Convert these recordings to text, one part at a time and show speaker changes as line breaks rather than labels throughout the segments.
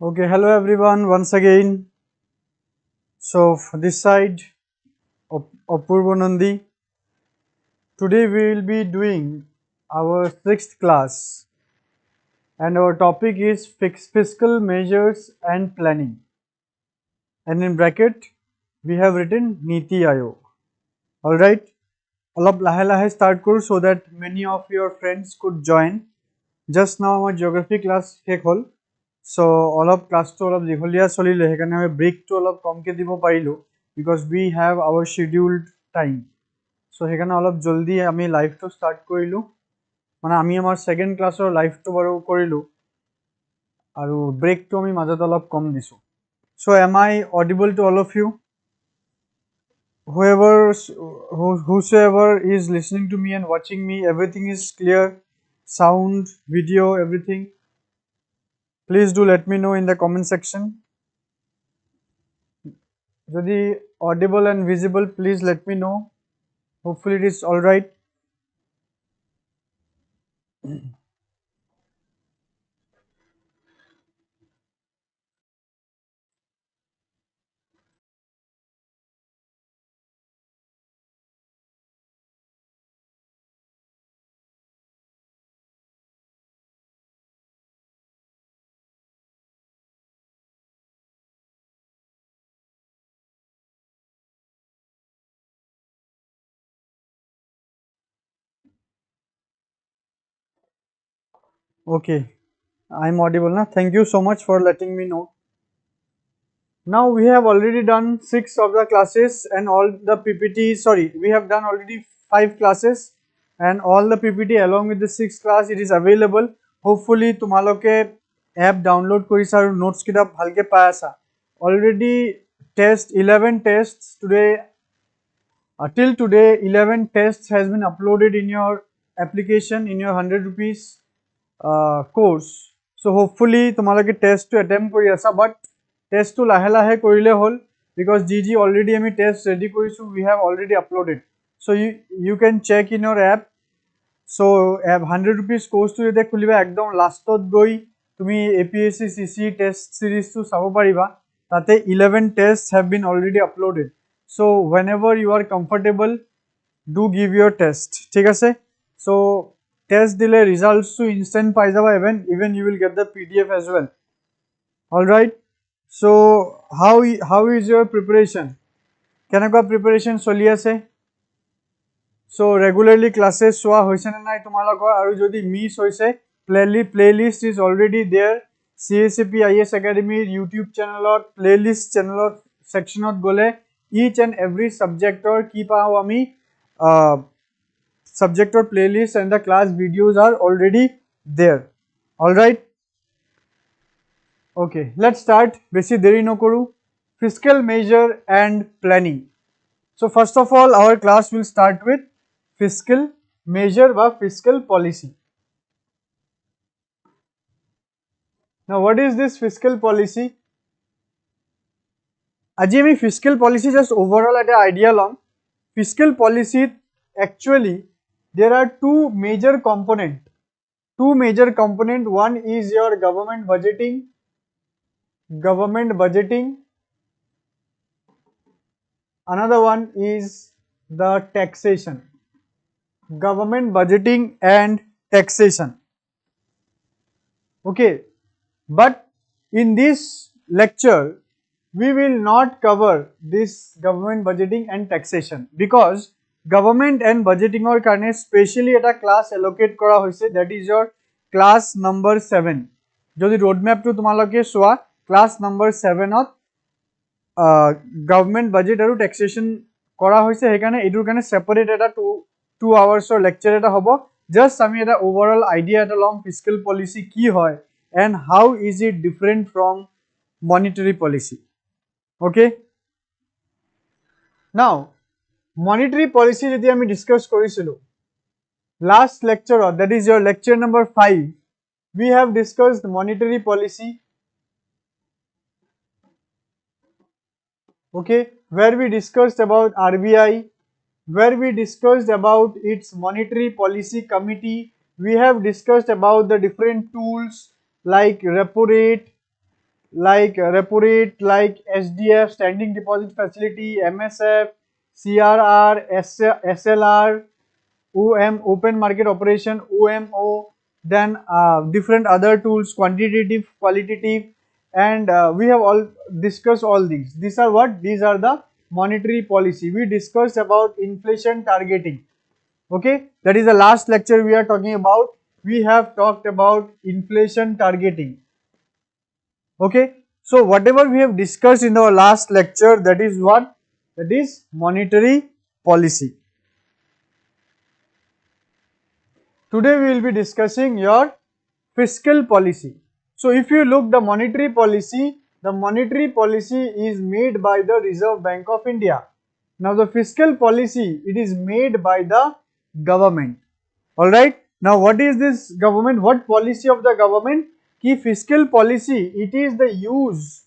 Okay, hello everyone once again. So this side of Apurvanandi. Today we will be doing our sixth class and our topic is fiscal measures and planning. And in bracket we have written NITI Aayog. Alright, অলপ লাহে লাহে start কৰো so that many of your friends could join. Just now our geography class শেষ হ'ল. So অলপ ক্লাছটো অলপ দীঘলীয়া চলিলে সেইকাৰণে আমি ব্ৰেকটো অলপ কমকৈ দিব পাৰিলোঁ because we have our scheduled time. So সেইকাৰণে অলপ জলদি আমি লাইভটো ষ্টাৰ্ট কৰিলোঁ, মানে আমি আমাৰ ছেকেণ্ড ক্লাছৰ লাইভটো বাৰু কৰিলোঁ আৰু ব্ৰেকটো আমি মাজত অলপ কম দিছোঁ. So am I audible to all of you? Whosoever is listening to me and watching me, everything is clear, sound, video, everything? Please do let me know in the comment section. যদি audible and visible, please let me know. Hopefully it is all right. Okay, I'm audible now. Thank you so much for letting me know. Now we have already done 6 of the classes and all the PPT, sorry, we have done already 5 classes and all the PPT along with the 6th class, it is available. Hopefully tumaloke app download korisa aru notes kita bhalke pai asa. Already 11 tests today, till today 11 tests has been uploaded in your application in your 100 rupees course. So hopefully tumaloke test to attempt kori asa, but test to lahe lahe korile hol because GG already ami test ready korisu, we have already uploaded. So you can check in your app. So 100 rupees course to jete khuliba ekdom lastot goi tumi APSC CC test series to sabo pariba, tate 11 tests have been already uploaded. So whenever you are comfortable, do give your test, thik ase. So test dile results to instant pai jaba, even you will get the PDF as well. All right. So how is your preparation? Kenaka preparation choli ase? So regularly classes soa hoise na nai tumalokor, aru jodi miss hoise playlist is already there. Csap Ias Academy YouTube channelot playlist channelot sectionot gole each and every subjector ki pao ami subjector playlist and the class videos are already there. All right. Okay, let's start. Besi deri no koru. Fiscal measure and planning. So first of all, our class will start with fiscal measure বা fiscal policy. Now what is this fiscal policy? আজি আমি fiscal policy just overall at idea long. Fiscal policy actually there are two major component. One is your government budgeting. Another one is the taxation. Government budgeting and taxation. Okay, but in this lecture we will not cover this government budgeting and taxation because government and budgeting or karne specially eta class allocate kora hoise, that is your class number 7. jodi roadmap to tumaloke soa class number 7 ot government budget aru taxation kora hoise, hekarne edur karne separate eta 2 hours or lecture eta hobo. Just ami eta overall idea eta lom fiscal policy ki hoy and how is it different from monetary policy. Okay, now monetary policy jodi ami discuss korisilu last lecture, that is your lecture number 5, we have discussed monetary policy. Okay, where we discussed about RBI, where we discussed about its monetary policy committee. We have discussed about the different tools like repo rate, like repo rate, like SDF, standing deposit facility, MSF, CRR, SLR, open market operation, OMO, then different other tools, quantitative, qualitative, and we have all discussed all these. These are what? These are the monetary policy. We discussed about inflation targeting. Okay, that is the last lecture we are talking about. We have talked about inflation targeting. Okay, so whatever we have discussed in our last lecture, that is what? That is monetary policy. Today we will be discussing your fiscal policy. So if you look the monetary policy is made by the Reserve Bank of India. Now the fiscal policy, it is made by the government. Alright. Now what is this government? What policy of the government? Ki fiscal policy, it is the use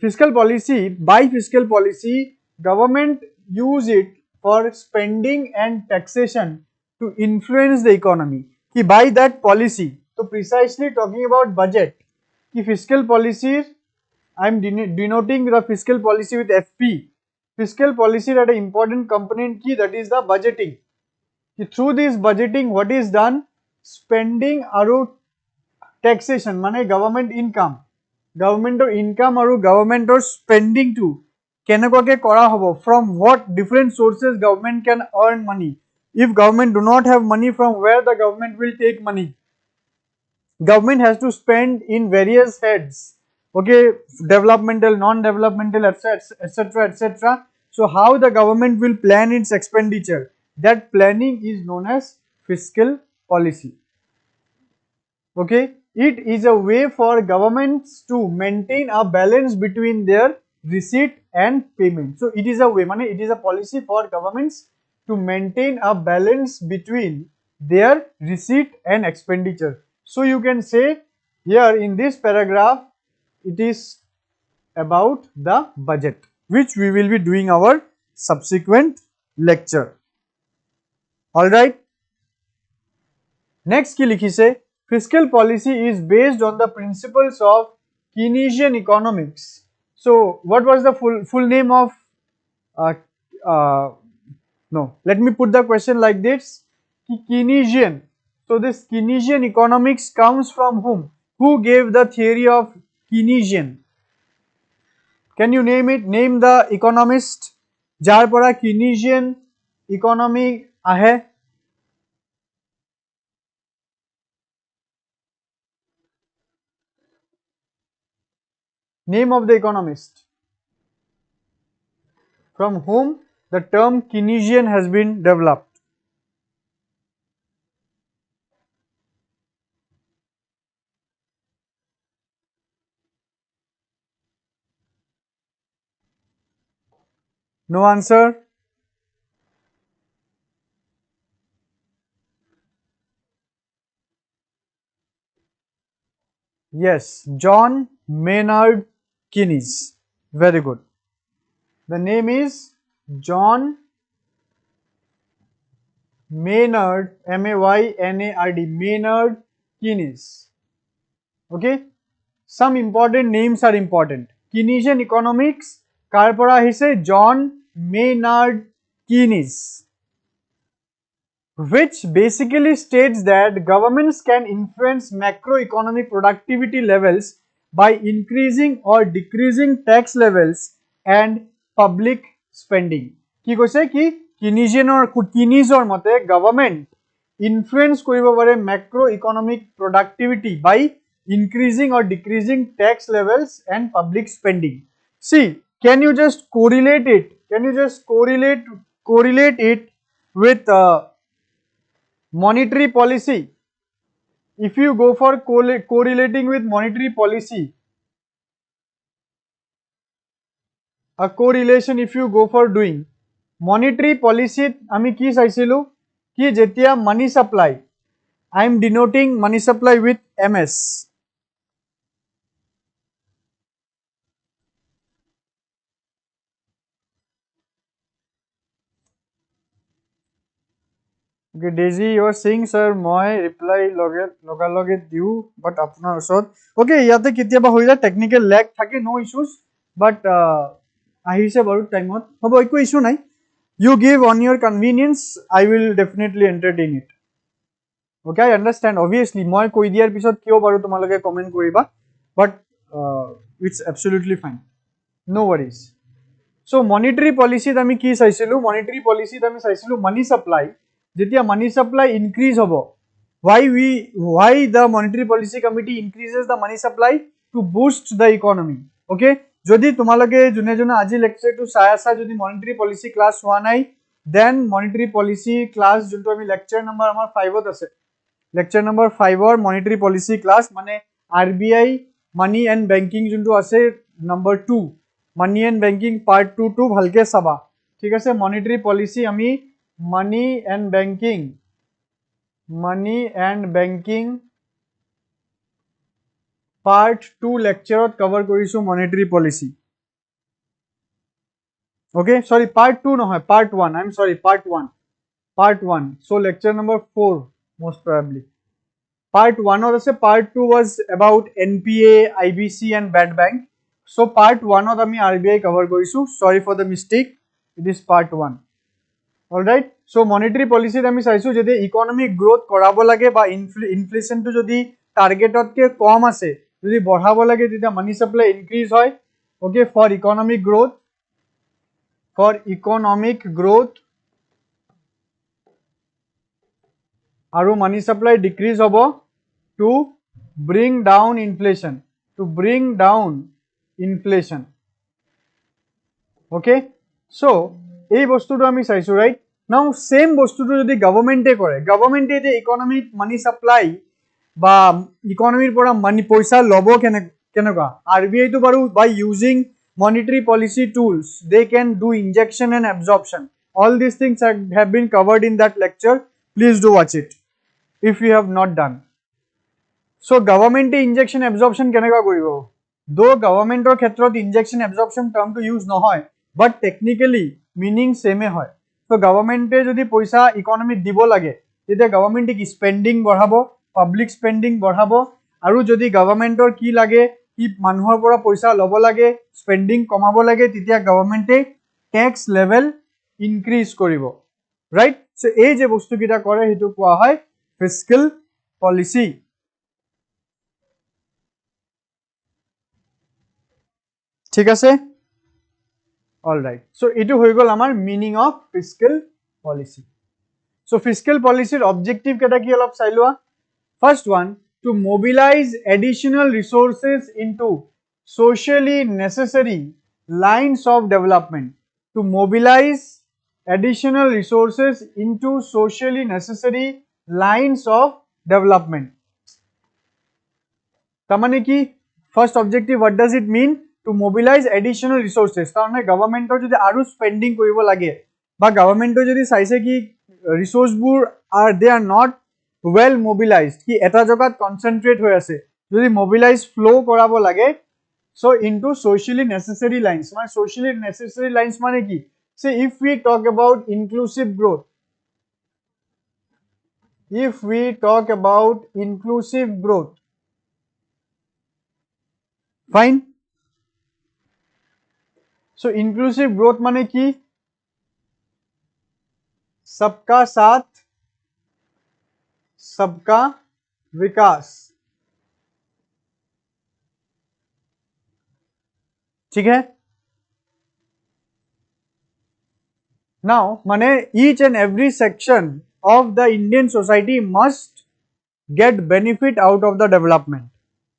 fiscal policy. By fiscal policy, government use it for spending and taxation to influence the economy. Ki by that policy, so precisely talking about budget, ki fiscal policy, I am denoting the fiscal policy with FP. Fiscal policy that an important component ki, that is the budgeting. Ki through this budgeting, what is done? Spending aru taxation, mane government income. Governmentor income or governmentor spending to কেনেকুৱাকে কৰা হ'ব, from what different sources government can earn money. If government do not have money, from where the government will take money? Government has to spend in various heads, okay, developmental, non-developmental, etc, etc. So how the government will plan its expenditure, that planning is known as fiscal policy. Okay, it is a way for governments to maintain a balance between their receipt and payment. So it is a way, it is a policy for governments to maintain a balance between their receipt and expenditure. So you can say here in this paragraph, it is about the budget, which we will be doing our subsequent lecture. Alright. Next ki likhi se, fiscal policy is based on the principles of Keynesian economics. So what was the full name of no, let me put the question like this. Keynesian. So this Keynesian economics comes from whom? Who gave the theory of Keynesian? Can you name it? Name the economist jar pora Keynesian economy ahe. Name of the economist from whom the term Keynesian has been developed. No answer? Yes, John Maynard Keynes. Very good. The name is John Maynard, M-A-Y-N-A-R-D, Maynard Keynes. Okay. Some important names are important. Keynesian economics, kar pora ahise? John Maynard Keynes, which basically states that governments can influence macroeconomic productivity levels by increasing or decreasing tax levels and public spending. কি কৈছে কি Keynesৰ মতে government influence কৰিব পাৰে macroeconomic productivity by increasing or decreasing tax levels and public spending. See, can you just correlate it? Can you just correlate it with monetary policy? If you go for correlating with monetary policy, a correlation if you go for doing monetary policy, ami ki saisilu ki jetia money supply, I am denoting money supply with MS. Okay, Daisy, you are saying, sir, মই reply লগে দিও, but আপোনাৰ ওচৰত okay, ইয়াতে কেতিয়াবা হৈ যায় technical lag থাকে, no issues, but আহিছে বাৰু টাইমত হ'ব, একো ইস্যু নাই. You give on your convenience, I will definitely entertain it. Okay, I understand. Obviously, মই কৈ দিয়াৰ পিছত কিয় বাৰু তোমালোকে কমেন্ট কৰিবা, but it's absolutely fine. No worries. So monetary policy আমি কি চাইছিলো? Monetary policy আমি চাইছিলো money supply. যেতিয়া money supply increase hobo, why the monetary policy committee increases the money supply? To boost the economy. Okay, jodi tumaloke june june aji lecture to sai asa jodi monetary policy class howa nai, then monetary policy class junto ami lecture number amar 5 ot ase, lecture number 5 or monetary policy class mane RBI money and banking junto ase number 2 money and banking part 2 to bhalke saba, thik ase. Monetary policy ami money and banking part 2 lecture ot cover korisu monetary policy. Okay, sorry, part 2 no hai, part 1, I'm sorry, part 1. So lecture number 4 most probably. Part 1 or say part 2 was about NPA, IBC and bad bank. So part 1 of ami RBI cover korisu. Sorry for the mistake. It is part 1. Alright. So monetary policy ami saisu jodi economic growth korabo lage ba inflation to jodi target otke kom ase, jodi badhabo lage tita money supply increase hoy. Okay, for economic growth aru money supply decrease hobo to bring down inflation, okay. So ei bostu to ami saisu, right? Now same bostu to jodi government e kore, government e economic money supply ba economy pora money paisa lobo kenekoa, RBI to baru by using monetary policy tools they can do injection and absorption. All these things have been covered in that lecture. Please do watch it if you have not done. So government injection absorption কেনেকা কৰিব? Though government or ক্ষেত্ৰত injection absorption term to use নহয়, but technically meaning same হয়. So government যদি পইচা economy দিব লাগে, তেতিয়া government কি spending বঢ়াব, public spending বঢ়াব, আৰু যদি government কি লাগে, কি মানুহৰ পৰা পইচা লব লাগে, spending কমাব লাগে, তেতিয়া government tax level increase কৰিব. Right? So এই যে বস্তু কিটা কৰে হেতু কোৱা হয় fiscal policy. ঠিক আছে? All right. So etu hoy gol amar meaning of fiscal policy. So fiscal policy objective keta ki olop sai loa. First one, to mobilize additional resources into socially necessary lines of development. To mobilize additional resources into socially necessary lines of development. Tamane ki first objective, what does it mean? To mobilize additional resources. Tarone government or jodi aru spending koribo lage ba government or jodi saise ki resource bur they are not well mobilized, ki eta jagat concentrate hoy ase, jodi mobilize flow korabo lage, so into socially necessary lines. Mane socially necessary lines mane ki, say if we talk about inclusive growth, fine. So inclusive growth mane ki, सबका साथ सबका विकास, ठीक है. Now mane each and every section of the Indian society must get benefit out of the development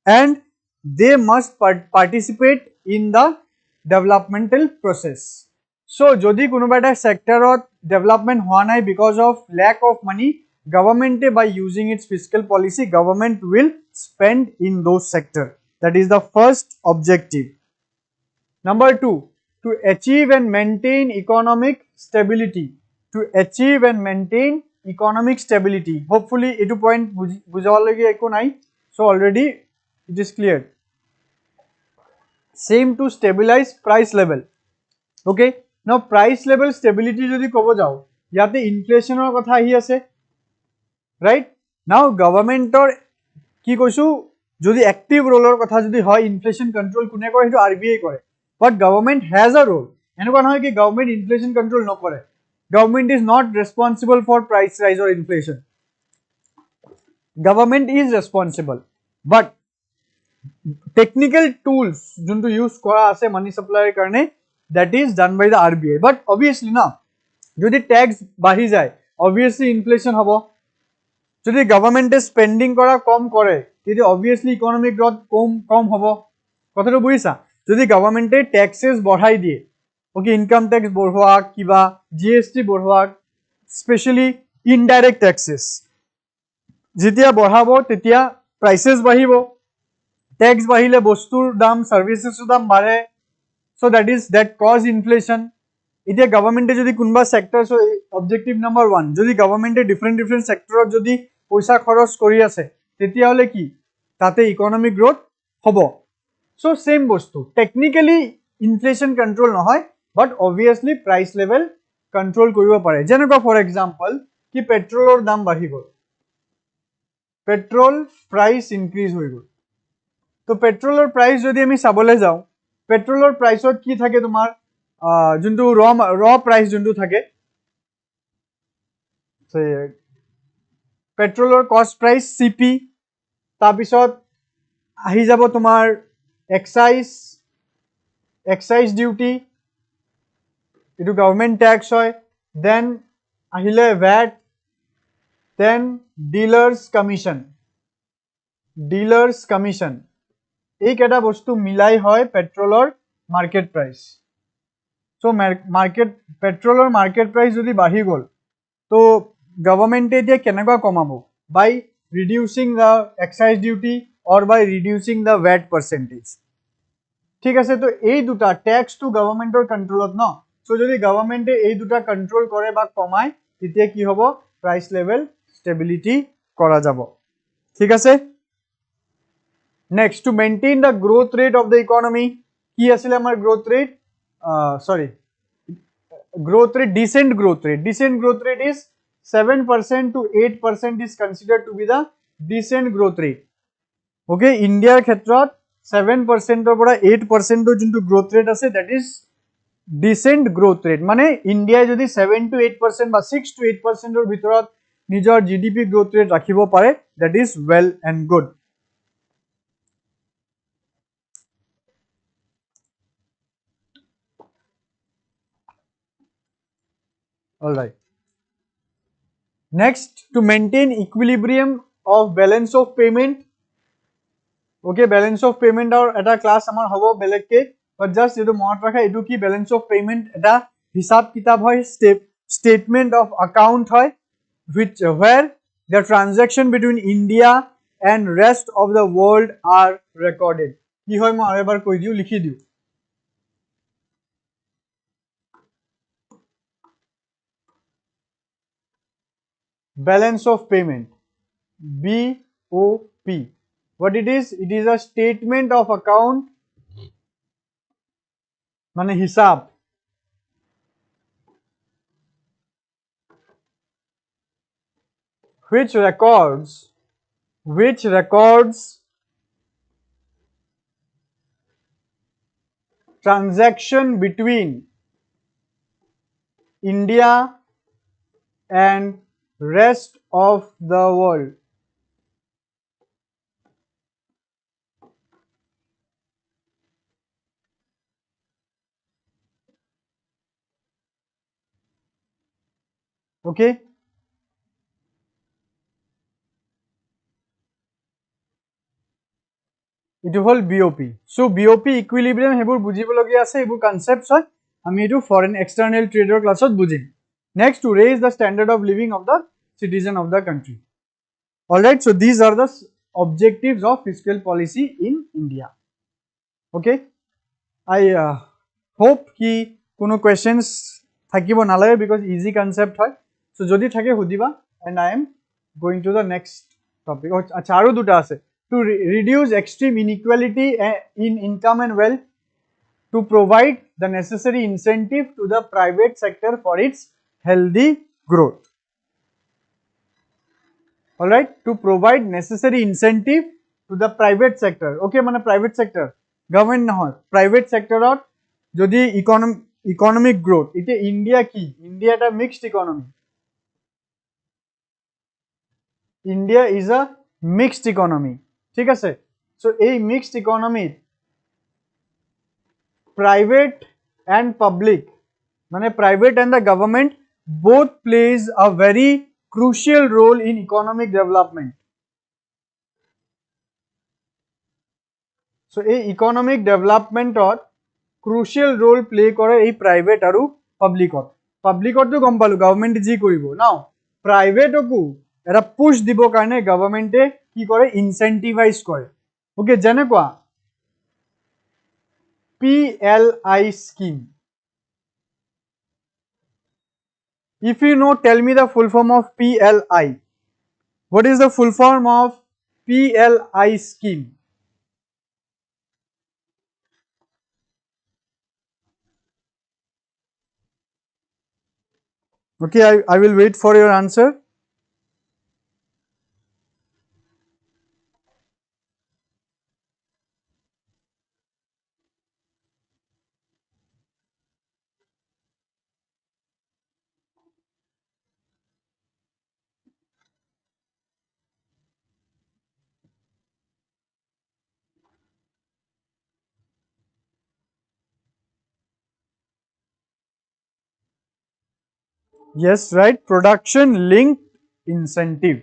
and they must participate in the developmental process. So jodi konoba eta sector of development howa nai because of lack of money, government by using its fiscal policy, government will spend in those sector. That is the first objective. Number 2, to achieve and maintain economic stability. Hopefully etu point bujhawa lagi eko nai, so already it is clear. Same to stabilize price level. Okay, now price level stability jodi kobo jao, yate inflation or kotha ahi ase, right? Now government or ki koisu jodi active role or kotha jodi hoy inflation control kune kore hetu RBI kore, but government has a role. Enuka nohoy ki government inflation control nokore. Government is not responsible for price rise or inflation. Government is responsible, but technical tools junto use kora ase money supply karone, that is done by the RBI. But obviously na jodi tax bahi jay, obviously inflation hobo. Jodi government is spending kora kom kore, tete obviously economic growth kom hobo. Kotha to buisa, jodi government e taxes बढ़ाई diye, okay, income tax बढ़वा kiba GST बढ़वा, especially indirect taxes যেতিয়া बढ़ाব তেতিয়া prices বাঢ়িব, tax বাঢ়িলে বস্তুৰ দাম সার্ভিসেসৰ দাম বাঢ়ে, so that cause inflation. এতিয়া গভর্নমেন্টে যদি কোনবা সেক্টৰ, so objective number 1, যদি গভর্নমেন্টে different সেক্টৰত যদি পইচা খৰচ কৰি আছে তেতিয়া হলে কি তাতে ইকোনমিক গ্ৰোথ হ'ব. so same বস্তু technically inflation control নহয়, but obviously price level control কৰিব পাৰে. যেনেকুৱা for example কি পেট্ৰলৰ দাম বাঢ়ি গ'ল, পেট্রোল প্রাইস ইনক্রিজ হয়ে গেল, তো পেট্রোলের প্রাইস যদি আমি চাবলৈ যাও, পেট্রোলের প্রাইসত কি থাকে তোমার যোনটো র প্রাইস যোনটো থাকে, পেট্রোলের কস্ট প্রাইস সিপি, তাৰপিছত আহি যাব তোমার এক্সাইজ ডিউটি, এটো গভর্নমেন্ট ট্যাক্স হয়, দেন আহিলে ভ্যাট, দেন ডিলার্স কমিশন, এই কেটা বস্তু মিলাই হয় পেট্রোলের মার্কেট প্রাইস. সো পেট্রোলের মার্কেট প্রাইস যদি বাঢ়ি গল, তো গভর্নমেন্টে এতিয়া কেনেকুৱা কমাব, by reducing the excise duty or by reducing the VAT percentage. ঠিক আছে, তো এই দুটা ট্যাক্স টু গভর্নমেন্টৰ কন্ট্রোলত ন, সো যদি গভর্নমেন্টে এই দুটা কন্ট্রোল করে বা কমায় তেতিয়া কি হ'ব, প্রাইস লেভেল স্টেবিলিটি করা যাব. ঠিক আছে. Next, to maintain the growth rate of the economy, কি আছিলে আমাৰ growth rate, decent growth rate is 7% to 8% is considered to be the decent growth rate. Okay, Indiaৰ ক্ষেত্ৰত 7% ৰ পৰা 8% ৰ যোনটো growth rate আছে, that is decent growth rate. মানে ইণ্ডিয়াই যদি 7 to 8% বা 6 to 8% ৰ ভিতৰত নিজৰ GDP growth rate ৰাখিব পাৰে, that is well and good. All right. Next, to maintain equilibrium of balance of payment. Okay, balance of payment or eta class amar hobo beleke, but just etu monot rakha, etu ki balance of payment eta hisab kitab hoy, statement of account hoy, which where the transaction between India and rest of the world are recorded. Ki hoy moi ebar koi diu, likhi diu. Balance of payment, BOP. What it is? It is a statement of account, মানে হিসাব, which records transaction between India and rest of the world. Okay, এটো হল BOP. So BOP equilibrium হেবুৰ বুজিবলগীয়া আছে, হেবুৰ কনসেপ্টছ হয়, আমি এটো foreign external ট্রেডৰ ক্লাছত বুজিম. Next, to raise the standard of living of the citizen of the country. All right, so these are the objectives of fiscal policy in India. Okay, I hope ki কোনো questions থাকিব নালাগে, because easy concept হয়. So যদি থাকে হুদিবা, and I am going to the next topic. আচ্ছা, আৰু দুটা আছে. To reduce extreme inequality in income and wealth, to provide the necessary incentive to the private sector for its healthy growth. all right, to provide necessary incentive to the private sector. Okay, মানে private sector, government নহয়, private sector যদি economic growth, এটা India কি, India এটা mixed economy, India is a mixed economy, ঠিক আছে। so এই mixed economy private and public, মানে private and the government both plays a very crucial role in economic development. so এই economic development crucial role play করে এই private আৰু public তো গম পালো government যি কৰিব। now private কো এটা push দিব কাৰণে government কি কৰে, incentivize কৰে। okay, যেনেকুৱা PLI scheme, if you know, tell me the full form of PLI. What is the full form of PLI scheme? Okay, I will wait for your answer. Yes, right, production linked incentive.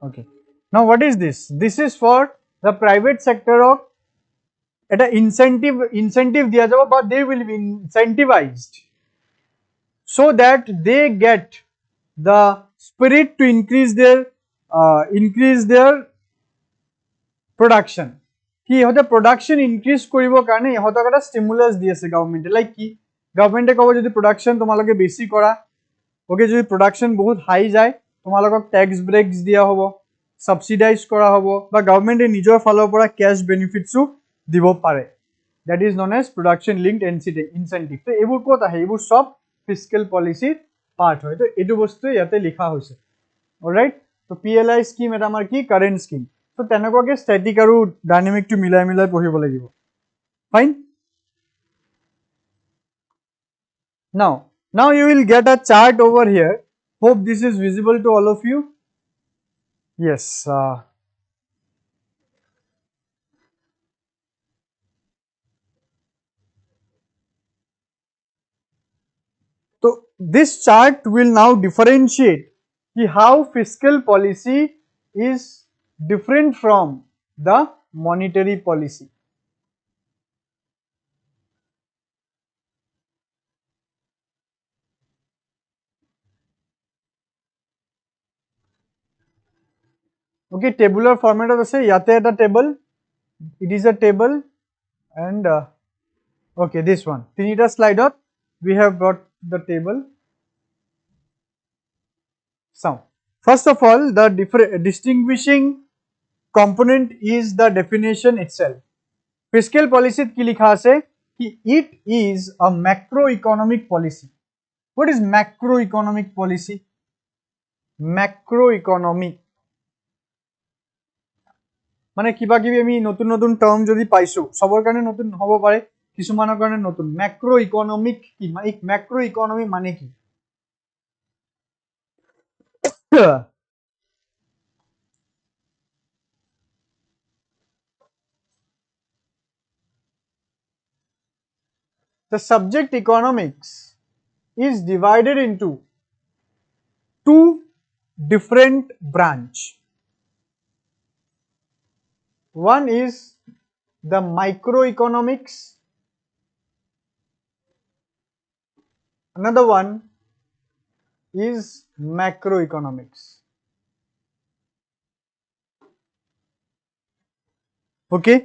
Okay, now what is this? This is for the private sector এটা incentive দিয়া যাব, but they will be incentivized so that they get the spirit to increase their production. কি ইহঁতে production increase কৰিবৰ কাৰণে ইহঁতক এটা stimulus দি আছে গভৰ্নমেণ্টে। লাইক কি, গভৰ্নমেণ্টে ক'ব যদি production তোমালোকে বেছি কৰা, ওকে, যদি production বহুত হাই যায় তোমালোকক tax breaks দিয়া হ'ব, subsidize কৰা হ'ব, বা গভৰ্নমেণ্টে নিজৰ ফালৰ পৰা cash benefitsও দিব পাৰে। that is known as production linked incentive. তো এইবোৰ ক'ত আহে, এইবোৰ সব fiscal policy part হয়। তো এইটো বস্তু ইয়াতে লিখা হৈছে। অলৰাইট, তো PLI স্কিম এটা আমাৰ কি, কাৰেণ্ট স্কিম। তো তেনেকুৱাকে ষ্টেটিক আৰু ডাইনামিকটো মিলাই মিলাই পঢ়িব লাগিব। Fine. now you will get a chart over here. Hope this is visible to all of you. Yes, so this chart will now differentiate how fiscal policy is different from the monetary policy. Okay, tabular format আছে, ইয়াতে এটা table, it is a table, and okay, this one, tinita slide we have brought the table. So first of all, the distinguishing component is the definition itself. Fiscal policy কি লিখা আছে, কি it is a macroeconomic policy. What is macroeconomic policy? Macroeconomic মানে কিবা কিবি আমি নতুন নতুন টার্ম যদি পাইছো, সবৰ কাৰণে নতুন হ'ব পাৰে, কিছুমানৰ কাৰণে নতুন। ম্যাক্রোইকোনমিক কি, ম্যাক্রোইকোনমি মানে কি? The subject economics is divided into two different branch. One is the microeconomics, another one is macroeconomics. Okay,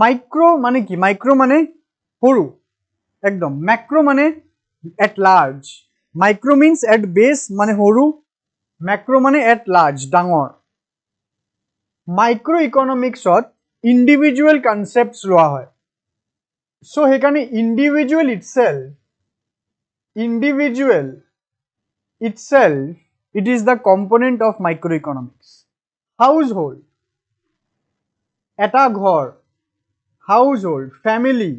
micro মানে কি, micro মানে সৰু একদম, macro মানে at large, Micro means at base মানে সৰু, macro মানে at large ডাঙৰ. Microeconomicsত individual concepts লোৱা হয়. So সেইকাৰণে individual itself, it is the component of microeconomics. Household, এটা ঘৰ, household, family,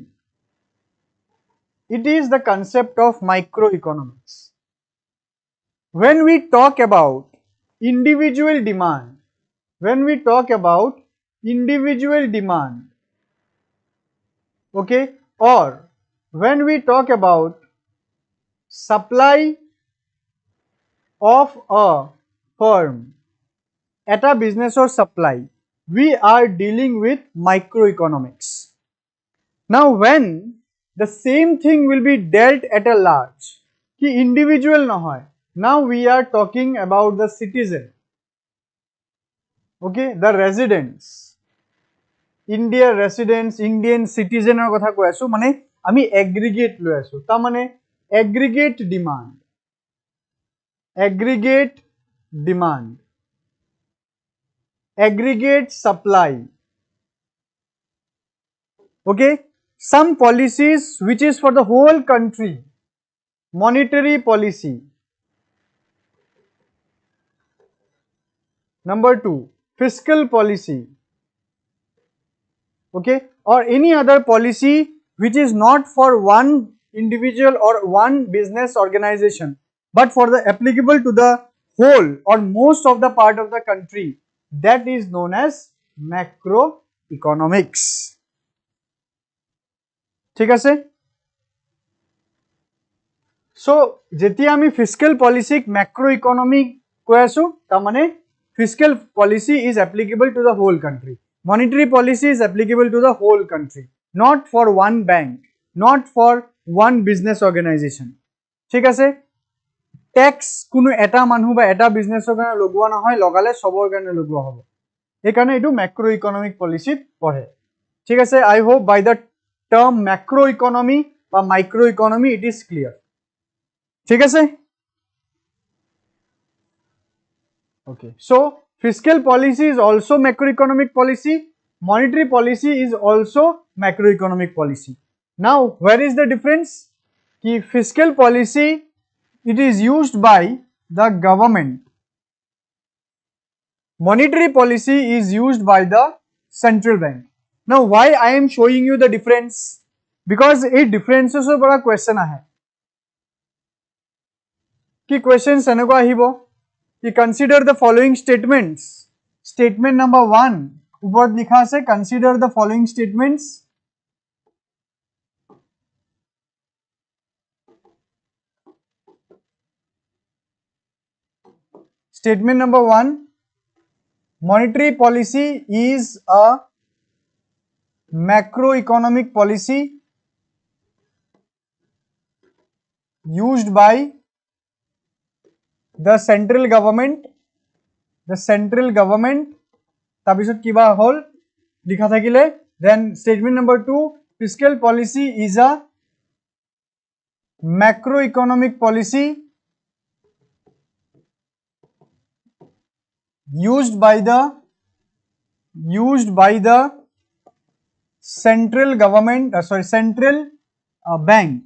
it is the concept of microeconomics. When we talk about individual demand, okay, or when we talk about supply of a firm, at a business or supply, we are dealing with microeconomics. Now when the same thing will be dealt at a large, ki individual na hoy, now we are talking about the citizen, okay, the residents, India residents, Indian citizen er kotha koi asu, mane ami aggregate loi asu, ta mane aggregate demand, aggregate supply, okay. Some policies which is for the whole country, monetary policy. Number 2, fiscal policy, okay, or any other policy which is not for one individual or one business organization, but for the applicable to the whole or most of the part of the country, that is known as macroeconomics. ঠিক আছে. So যেতিয়া আমি fiscal policy macroeconomic কৈ আছো, তাৰ মানে fiscal policy is applicable to the whole country, monetary policy is applicable to the whole country, not for one bank, not for one business organization. ঠিক আছে. ট্যাক্স কোনো এটা মানুহ বা এটা বিজনেছৰ কাৰণে লগোৱা নহয়, লগালে সবৰ কাৰণে লগোৱা হ'ব, এইকাৰণে এইটো macroeconomic policyত পঢ়ে. ঠিক আছে. I hope by the term macroeconomy বা microeconomy it is clear. ঠিক আছে. Okay, so fiscal policy is also macroeconomic policy, monetary policy is also macroeconomic policy. Now where is the difference? Ki fiscal policy, it is used by the government, monetary policy is used by the central bank. Now why I am showing you the difference? Because a differences or bada question ahe ki questions eneko ahibo ki consider the following statements. Statement number 1 upor likha ase, consider the following statements. Statement number 1, monetary policy is a macroeconomic policy used by the central government, tabisot kiba hol likha thakile. Then statement number 2, fiscal policy is a macroeconomic policy used by the central government, central bank.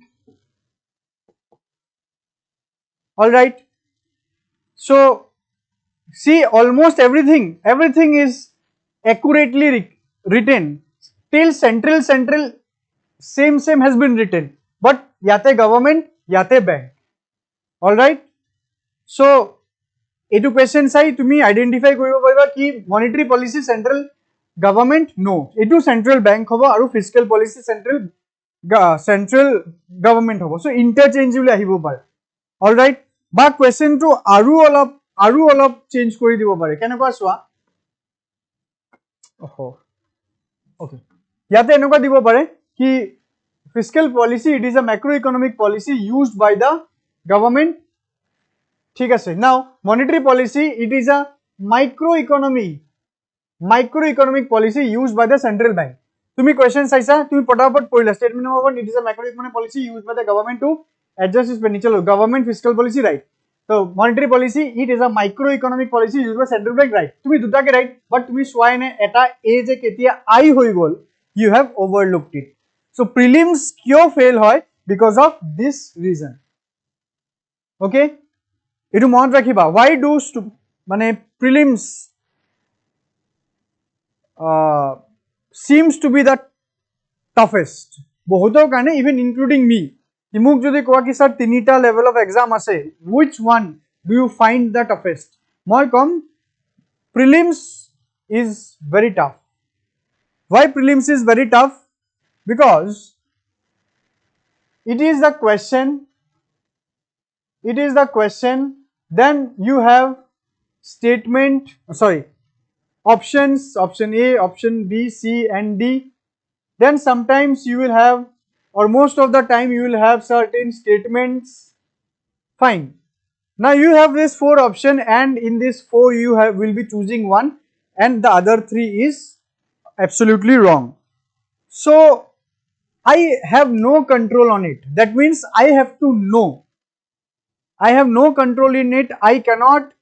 All right. So see, almost everything is accurately written till central same has been written, but yate government, yate bank. All right. So etu question sai tumi identify koribo pariba ki monetary policy central government, no, etu central bank hobo aru fiscal policy central government hobo. So interchangeably ahibo pare. All right. Ba question to aru olop change kori dibo pare. Kenekwa soa, okay, yate enokwa dibo pare ki fiscal policy, it is a macroeconomic policy used by the government. ঠিক আছে. Now monetary policy, it is a microeconomic policy used by the central bank. তুমি question চাইছা, তুমি পটাপট পঢ়িলা. Statement number 1, it is a macroeconomic policy used by the government to adjust spending. Chalo, government fiscal policy, right? So monetary policy, it is a microeconomic policy used by central bank, right? Tumi duta ke right, but tumi swine eta a je ketia I hoi gol, you have overlooked it. So prelims kyo fail hoy because of this reason. Okay, etu mon rakhiba. Why do mane prelims seems to be the toughest? Bohotor karone, even including me. Imuk jodi koa ki sir tinita level of exam ase, which one do you find the toughest? Moi kom prelims is very tough. Why prelims is very tough? Because it is the question, then you have statement, options, option A, option B, C and D. Then sometimes you will have, or most of the time you will have certain statements. Fine. Now you have this 4 option, and in this 4 you will be choosing one, and the other 3 is absolutely wrong. So I have no control on it. That means I have to know. I have no control in it. I cannot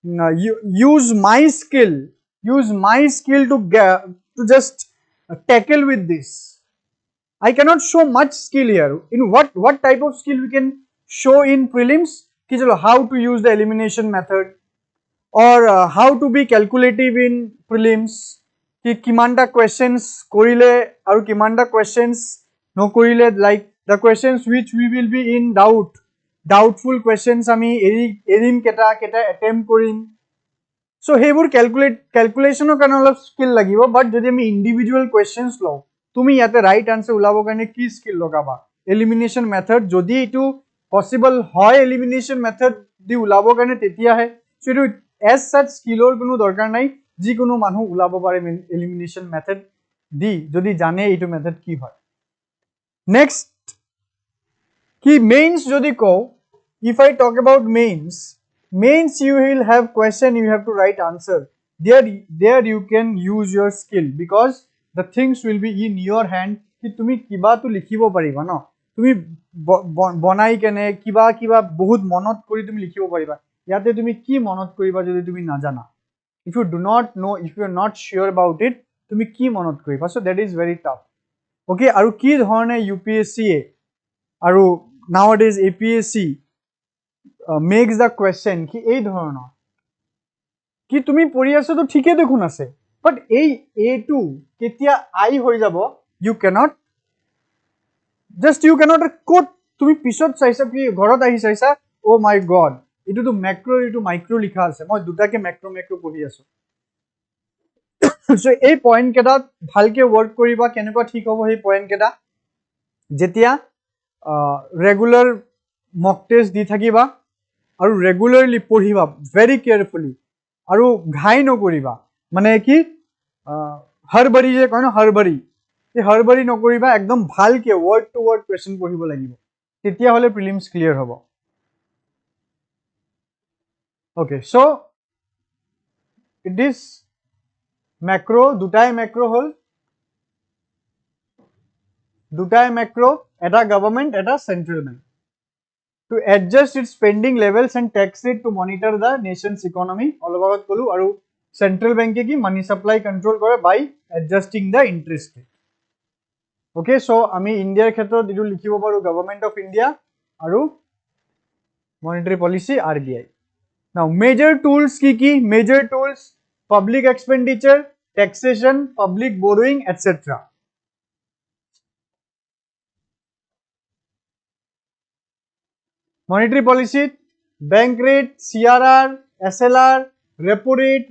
use my skill to just tackle with this. I cannot show much skill here. In what type of skill we can show in prelims? Ki chalo, how to use the elimination method, or how to be calculative in prelims. Ki kimanda questions korile aru kimanda questions no korile, like the questions which we will be in doubtful questions ami erim keta attempt korim. So heibur calculation or karone olop skill lagibo, but jodi ami individual questions lo, তুমি ইয়াতে right answer উলাবৰ কাৰণে কি skill লগাবা? Elimination method, যদি এটো possible হয় elimination method দি উলাবৰ কাৰণে তেতিয়াহে। So এটো এজ সাচ স্কিলৰ কোনো দৰকাৰ নাই, যিকোনো মানুহ উলাব পাৰে এলিমিনেশন মেথড দি, যদি জানে এইটো মেথড কি হয়। নেক্সট কি মেইনস যদি কও, if I talk about mains you will have question, you have to write answer. There you can use your skill, because the things will be in your hand. Ki tumi kiba to likhibo pariba no, tumi bonai kene kiba bahut monot kori tumi likhibo pariba. Yate tumi ki monot koriba jodi tumi na jana, if you do not know, if you are not sure about it, tumi ki monot koriba. So that is very tough. Okay, aru ki dhorone UPSC aru nowadays APSC makes the question ki ei dhorono কি তুমি পঢ়ি আছো তো ঠিকই দেখুন আছে, but এই A2 কেতিয়া আই হৈ যাব, you cannot কোট তুমি পিছত চাইছা, কি ঘৰত আহি চাইছা, ও মাই গড ইটো তো ম্যাক্রো ইটো মাইক্রো লিখা আছে, মই দুটাকে ম্যাক্রো পঢ়ি আছো। সো এই পয়েন্ট কেটা ভালকে ওয়ার্ক কৰিবা। কেনেকুৱা ঠিক হ'ব এই পয়েন্ট কেটা? যেতিয়া ৰেগুলাৰ মক টেষ্ট দি থাকিবা আৰু ৰেগুলাৰলি পঢ়িবা ভেৰি কেয়াৰফুলি, আৰু ঘাই নকৰিবা, মানে কি হৰবৰি যে কয় ন, হৰবৰি, এই হৰবৰি নকৰিবা, একদম ভালকে ওয়ার্ড টু ওয়ার্ড কোয়েশ্চন পঢ়িব লাগিব, তেতিয়া হলে প্রিলিমস ক্লিয়ার হ'ব। ওকে, সো ইট ইজ ম্যাক্রো, দুটাই ম্যাক্রো হল, দুটাই ম্যাক্রো, এটা গভর্নমেন্ট, এটা central bank. To adjust its spending levels and tax rate to monitor the nation's economy, all about kolu, aru central bank ki money supply control kore by adjusting the interest rate. Okay, so ami India khetrot didu likhibo paru government of India aru monetary policy RBI. Now major tools ki major tools: public expenditure, taxation, public borrowing, etc. Monetary policy: bank rate, CRR, SLR, repo rate,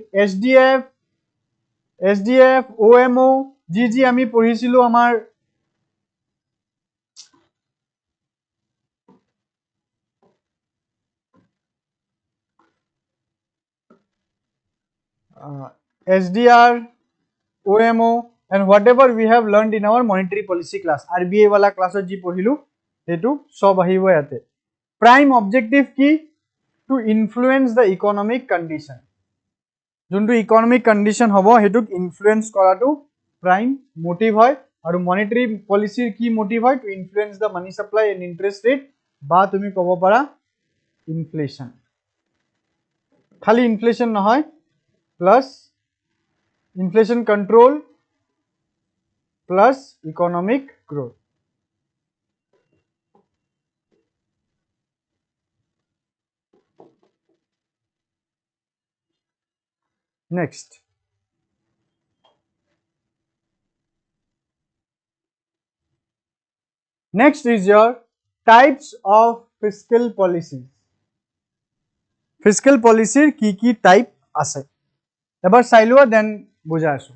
SDF, OMO, GG আমি পঢ়িছিলো আমাৰ SDR, OMO, and whatever we have learned in our monetary policy class, RBI wala class ji পঢ়িলো এটো সব আহিব ইয়াতে। Prime objective ki to influence the economic condition, jonto economic condition hobo hetuk influence koratu prime motive hoy, aru monetary policy ki motive hoy to influence the money supply and interest rate বা তুমি কব পাৰা inflation খালি inflation নহয় plus inflation control plus economic growth next next is your types of fiscal policy fiscal policy কি type আছে এবার চাইলোৱা দেন বুঝা আছো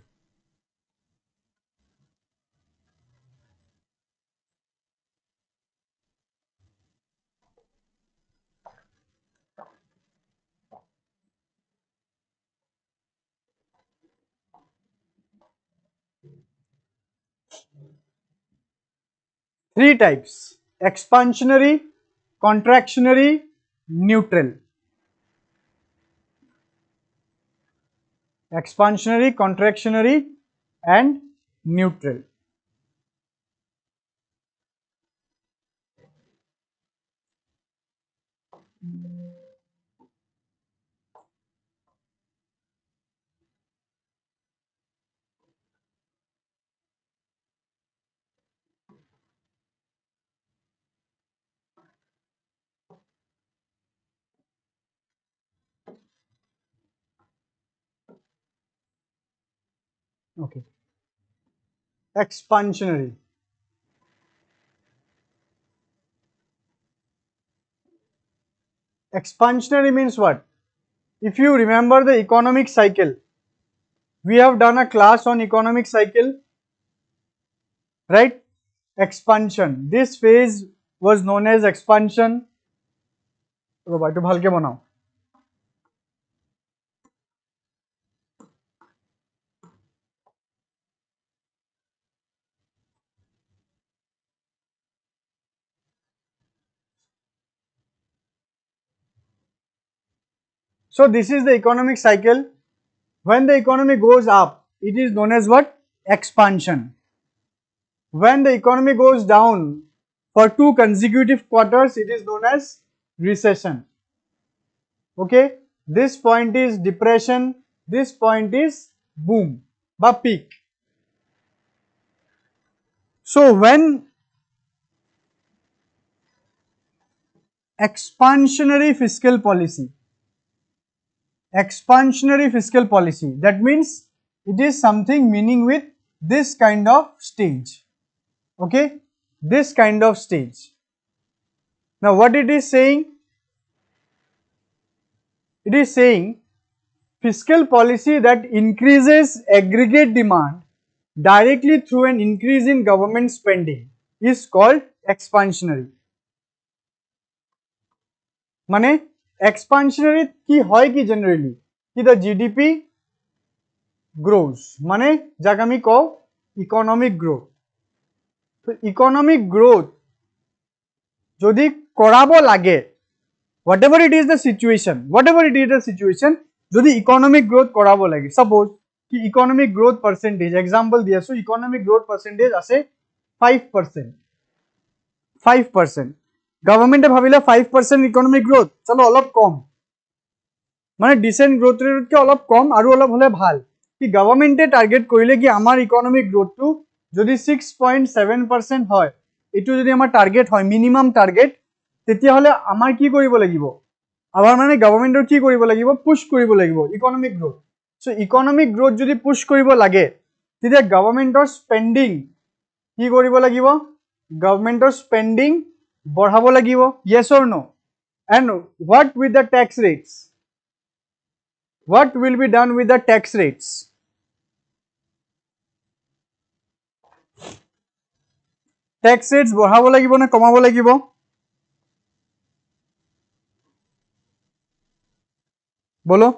3 types: expansionary, contractionary, neutral. Expansionary, contractionary, and neutral. Okay. Expansionary. Expansionary means what? If you remember the economic cycle, we have done a class on economic cycle, right? Expansion. This phase was known as expansion. So this is the economic cycle. When the economy goes up, it is known as what? Expansion. When the economy goes down for 2 consecutive quarters, it is known as recession. Okay, this point is depression, this point is boom, ba peak. So when expansionary fiscal policy, that means it is something meaning with this kind of stage. Okay, this kind of stage. Now what it is saying? It is saying fiscal policy that increases aggregate demand directly through an increase in government spending is called expansionary. মানে expansionary কি হয় কি generally কি the GDP grows মানে যাক আমি কও economic growth. তো economic growth যদি কৰাব লাগে whatever it is the situation যদি economic growth কৰাব লাগে suppose কি economic growth percentage example দি আছো economic growth percentage আছে 5% গভর্নমেন্টে ভাবিলে 5% ইকোনমিক গ্রোথ চলো অলপ কম মানে ডিসেন্ট গ্রোথ রেটকে অলপ কম আৰু অলপ হলে ভাল কি গভর্নমেন্টে টার্গেট কৰিলে কি আমাৰ ইকোনমিক গ্রোথটো যদি 6.7% হয় এটো যদি আমাৰ টার্গেট হয় মিনিমাম টার্গেট তেতিয়া হলে আমাৰ কি কৰিব লাগিব আমাৰ মানে গভর্নমেন্টৰ কি কৰিব লাগিব পুশ কৰিব লাগিব economic growth so economic growth যদি পুশ কৰিব লাগে তেতিয়া গভর্নমেন্টৰ স্পেন্ডিং কি কৰিব লাগিব গভর্নমেন্টৰ স্পেন্ডিং বঢ়াব লাগিব yes or no and what with the tax rates what will be done with the tax rates tax rates বঢ়াব লাগিব না কমাব লাগিব বলো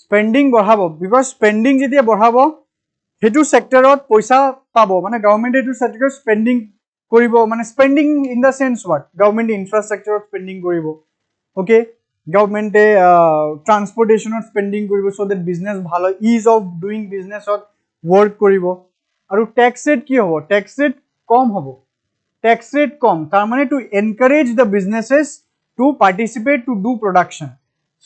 স্পেন্ডিং বঢ়াব because স্পেন্ডিং যেতিয়া বঢ়াব হেতু সেক্টৰত পইচা পাব মানে গভর্নমেন্ট হেতু সেক্টৰত স্পেন্ডিং কৰিব মানে spending in the sense what government ইনফ্রাস্ট্রাকচাৰত স্পেন্ডিং কৰিব ওকে গভৰ্ণমেণ্টে ট্ৰান্সপৰ্টেশ্যনত স্পেণ্ডিং কৰিব চ' ডেট বিজনেছ ভাল হয়, ইজ অফ ডুইং বিজনেছত ৱৰ্ক কৰিব। আৰু টেক্স ৰেট কি হ'ব? টেক্স ৰেট কম হ'ব। টেক্স ৰেট কম তাৰমানে to encourage the businesses to participate to do production.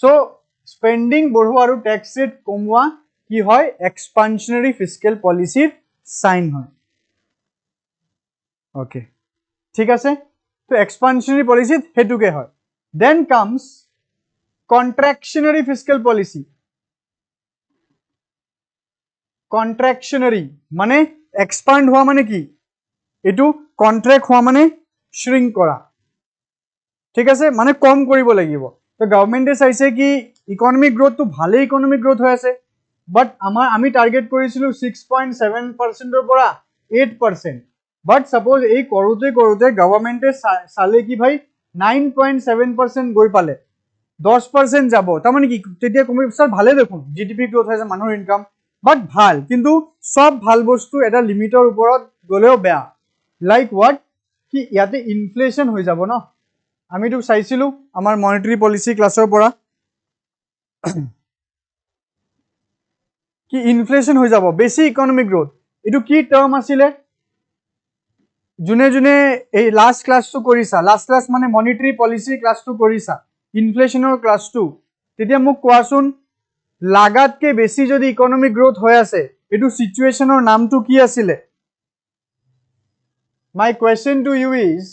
So' spending বঢ়োৱা আৰু টেক্স ৰেট কমোৱা কি হয়? এক্সপানশ্যনাৰী ফিস্কেল পলিচিৰ চাইন হয়। অ'কে, ঠিক আছে। তো এক্সপানশ্যনাৰী পলিচিত সেইটোকে হয়। দেন কামছ কন্ট্ৰেকশ্যনাৰী ফিস্কেল পলিচি। কন্ট্ৰেকশ্যনাৰী মানে এক্সপাণ্ড হোৱা মানে কি? এইটো কন্ট্ৰেক্ট হোৱা মানে শ্ৰিংক কৰা, ঠিক আছে, মানে কম কৰিব লাগিব। তো গভৰ্ণমেণ্টে চাইছে কি ইকনমিক গ্ৰথটো ভালেই ইকনমিক গ্ৰথ হৈ আছে, বাট আমি টাৰ্গেট কৰিছিলোঁ 6.7%ৰ পৰা 8%। বাট ছাপ'জ এই কৰোঁতে গভৰ্ণমেণ্টে চালে কি ভাই 9.7% গৈ পালে, 10% যাব, তাৰমানে কি তেতিয়া কমি পিছত ভালে দেখোন GDP গ্ৰথ হৈছে, মানুহৰ ইনকাম, বাট ভাল। কিন্তু সব ভাল বস্তু এটা লিমিটৰ ওপৰত গ'লেও বেয়া। Like what? কি ইয়াতে ইনফ্লেশ্যন হৈ যাব ন। আমিতো চাইছিলোঁ আমাৰ মনিটাৰী পলিচি ক্লাছৰ পৰা কি ইনফ্লেশ্যন হৈ যাব, বেছি ইকনমিক গ্ৰথ। এইটো কি টাৰ্ম আছিলে? যোনে যোনে এই লাষ্ট ক্লাছটো কৰিছা, লাষ্ট ক্লাছ মানে মনিটাৰী পলিচি ক্লাছটো কৰিছা, ইনফ্লেশ্যনৰ ক্লাছটো, তেতিয়া মোক কোৱাচোন লাগাতকে বেছি যদি ইকনমিক গ্ৰথ হৈ আছে, এইটো চিটুৱেশ্যনৰ নামটো কি আছিলে? My question to you is,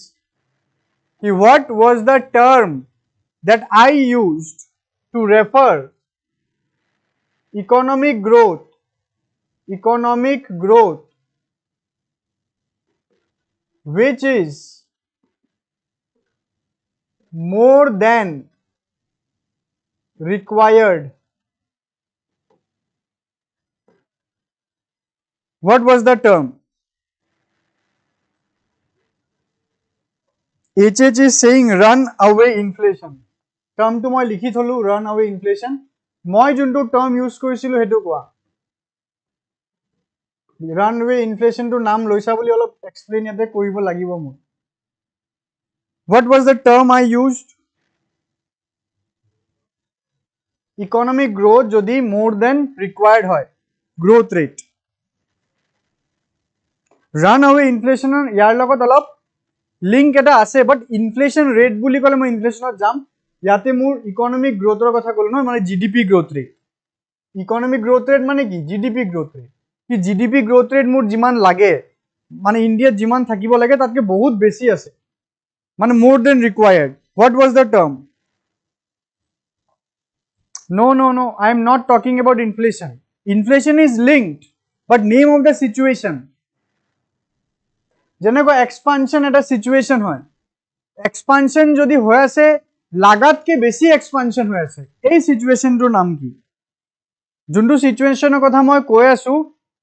what was the term that I used to refer economic growth which is more than required? What was the term? HH is saying run away inflation. Term to moi likhi tholu run away inflation. Moi juntu term use korisilu hetu koa. Run away inflation to naam loisa boli olop explain yate koribo lagibo mo. What was the term I used? Economic growth jodi more than required hoy, growth rate. Run away inflation yar logot olop link এটা আছে, but inflation rate বুলি ক'লে মই ইনফ্লেশ্যনত যাম। ইয়াতে মোৰ economic গ্ৰথৰ কথা ক'লো নহয়, মানে GDP growth rate. Economic growth rate মানে কি? GDP growth rate. কি GDP গ্ৰথ ৰেট মোৰ যিমান লাগে, মানে ইণ্ডিয়াত যিমান থাকিব লাগে তাতকে বহুত বেছি আছে, মানে more than required. What was the term? No, I am not talking about inflation. Inflation is linked, but name of the situation. যেনেকৈ এক্সপানশ্যন এটা সিচুৱেশ্যন হয়, এক্সপানশ্যন যদি হৈ আছে লাগাতকে বেছি এক্সপানশ্যন হৈ আছে, এই সিচুৱেশ্যনটোৰ নাম কি? যোনটো সিচুৱেশ্যনৰ কথা মই কৈ আছো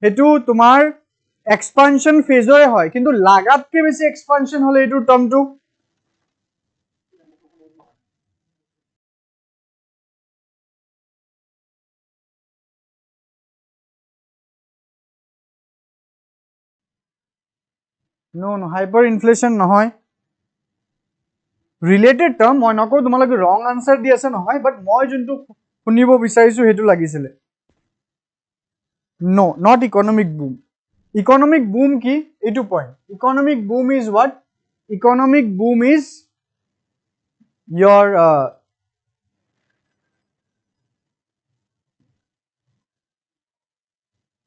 সেইটো তোমাৰ এক্সপানশ্যন ফেজৰে হয়, কিন্তু লাগাতকে বেছি এক্সপানশ্যন হলে এইটো টাৰ্মটো no, হাইপাৰ ইনফ্লেশ্যন নহয়। ৰিলেটেড টাৰ্ম, মই নকওঁ তোমালোকে ৰং আনসাৰ দি আছে নহয়, বাট মই যোনটো শুনিব বিচাৰিছো সেইটো লাগিছিলে। No, not economic boom. Economic boom কি? এইটো point. Economic boom is what? Economic boom is your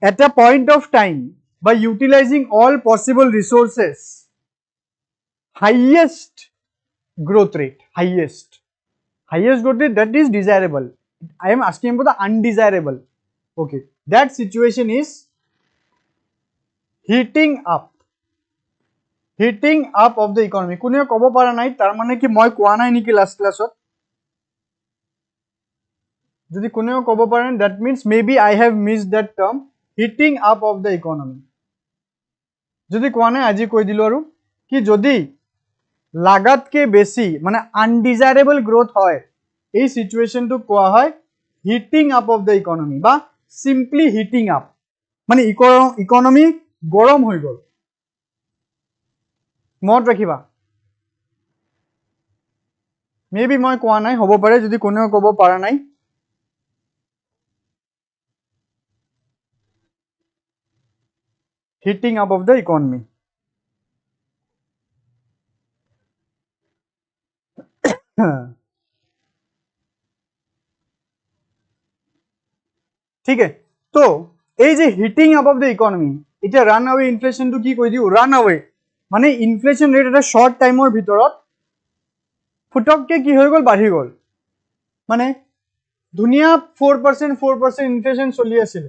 at a point of time, by utilizing all possible resources, highest growth rate, highest growth rate that is desirable. I am asking about the undesirable. Okay, that situation is heating up of the economy. কোনে ক'ব পৰা নাই তাৰ মানে কি মই কোৱা নাই নেকি লাষ্ট ক্লাছত? যদি কোনেও ক'ব পাৰে, that means maybe I have missed that term, heating up of the economy. যদি কোৱা নাই আজি কৈ দিলো আৰু কি যদি লাগাতকে বেছি মানে আনডিজায়াৰেবল গ্ৰোথ হয়, এই সিচুৱেশ্যনটো কোৱা হয় heating up of the economy বা সিম্পলি হিটিং আপ, মানে ইকনমি গৰম হৈ গ'ল। মনত ৰাখিবা, Maybe মই কোৱা নাই, হ'ব পাৰে যদি কোনেও ক'ব পৰা নাই। Heating up of the economy. ঠিক আছে, তো এই যে heating up of the economy, এতিয়া রান আৱে ইনফ্লেশনটো কি কৈ দিও, রান আৱে মানে ইনফ্লেশন ৰেট এটা শর্ট টাইমৰ ভিতৰত ফুটককে কি হৈ গ'ল, বাঢ়ি গ'ল। মানে ধুনীয়া 4% ইনফ্লেশন চলি আছিল,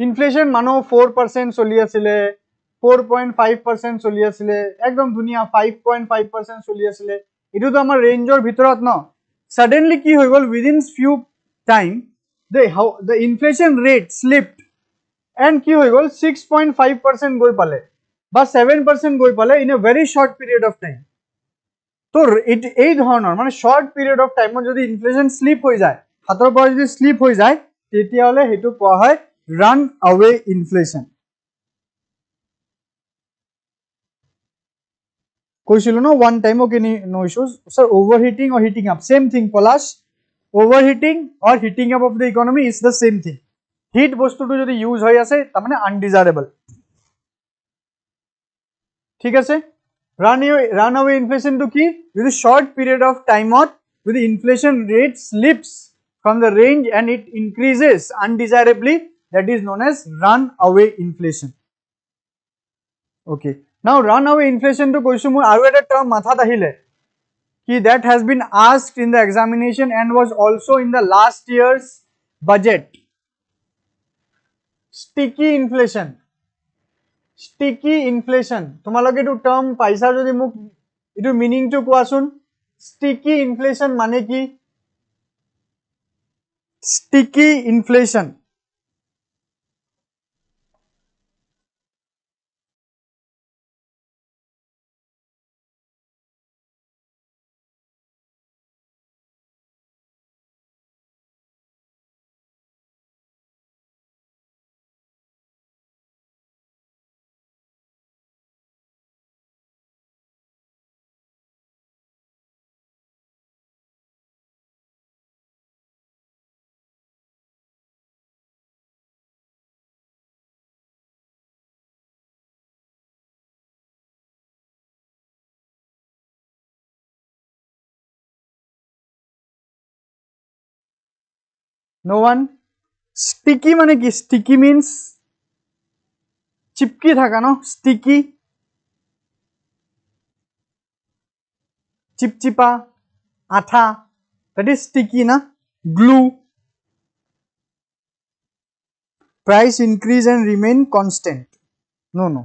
ইনফ্লেশন মানুহ 4% চলি আছিলে, 4.5% চলি আছিলে, একদম ধুনীয়া 5.5% চলি আছিলে, এটোতো আমাৰ ৰেঞ্জৰ ভিতৰত ন। Suddenly কি হৈ গ'ল, within few time the inflation rate slipped and কি হৈ গ'ল 6.5% গৈ পালে বা 7% গৈ পালে in a very short period of time। তো এই ধৰণৰ মানে short period of time যদি ইনফ্লেশন স্লিপ হৈ যায়, হাতৰ পৰা যদি স্লিপ হৈ যায়, তেতিয়াহ'লে হেতু কোৱা হয় run away inflation। কৈছিলো ন one time, okay, no issues sir, overheating or heating up same thing Palash, overheating or heating up of the economy is the same thing। Heat বস্তুটো যদি ইউজ হৈ আছে তাৰ মানে আনডিজায়াৰেবল, ঠিক আছে। run away inflation to কি, যদি short period of time যদি inflation rate slips from the range and it increases undesirably, that is known as run away inflation। okay, now run away inflation to কৈছো মোৰ আৰু এটা term মাথাত আহিলে কি, that has been asked in the examination and was also in the last year's budget, sticky inflation। sticky inflation তোমালোকে এটো term পাইছা যদি মোক এটো মিনিং টু কোৱাচোন, sticky inflation মানে কি? sticky inflation no one, sticky মানে কি, sticky means চিপকি থাকা ন, sticky চিপচিপা আঠা, that is sticky না, glue, price increase and remain constant, no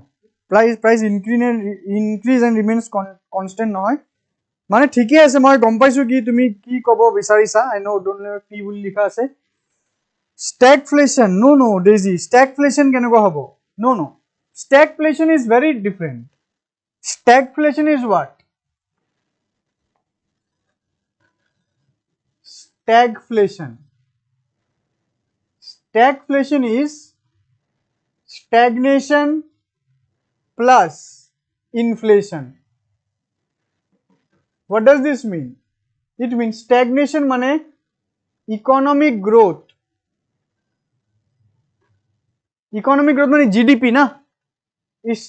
price increase and remains constant নহয়, মানে ঠিকে আছে, মই গম পাইছো কি তুমি কি ক'ব বিচাৰিছা, I know don't know কি বুলি লিখা আছে, stagflation, no Daisy, stagflation কেনেকুৱা হ'ব, no stagflation is very different। stagflation is what, stagflation is stagnation plus inflation। what does this mean? it means stagnation মানে economic growth মানে GDP না, is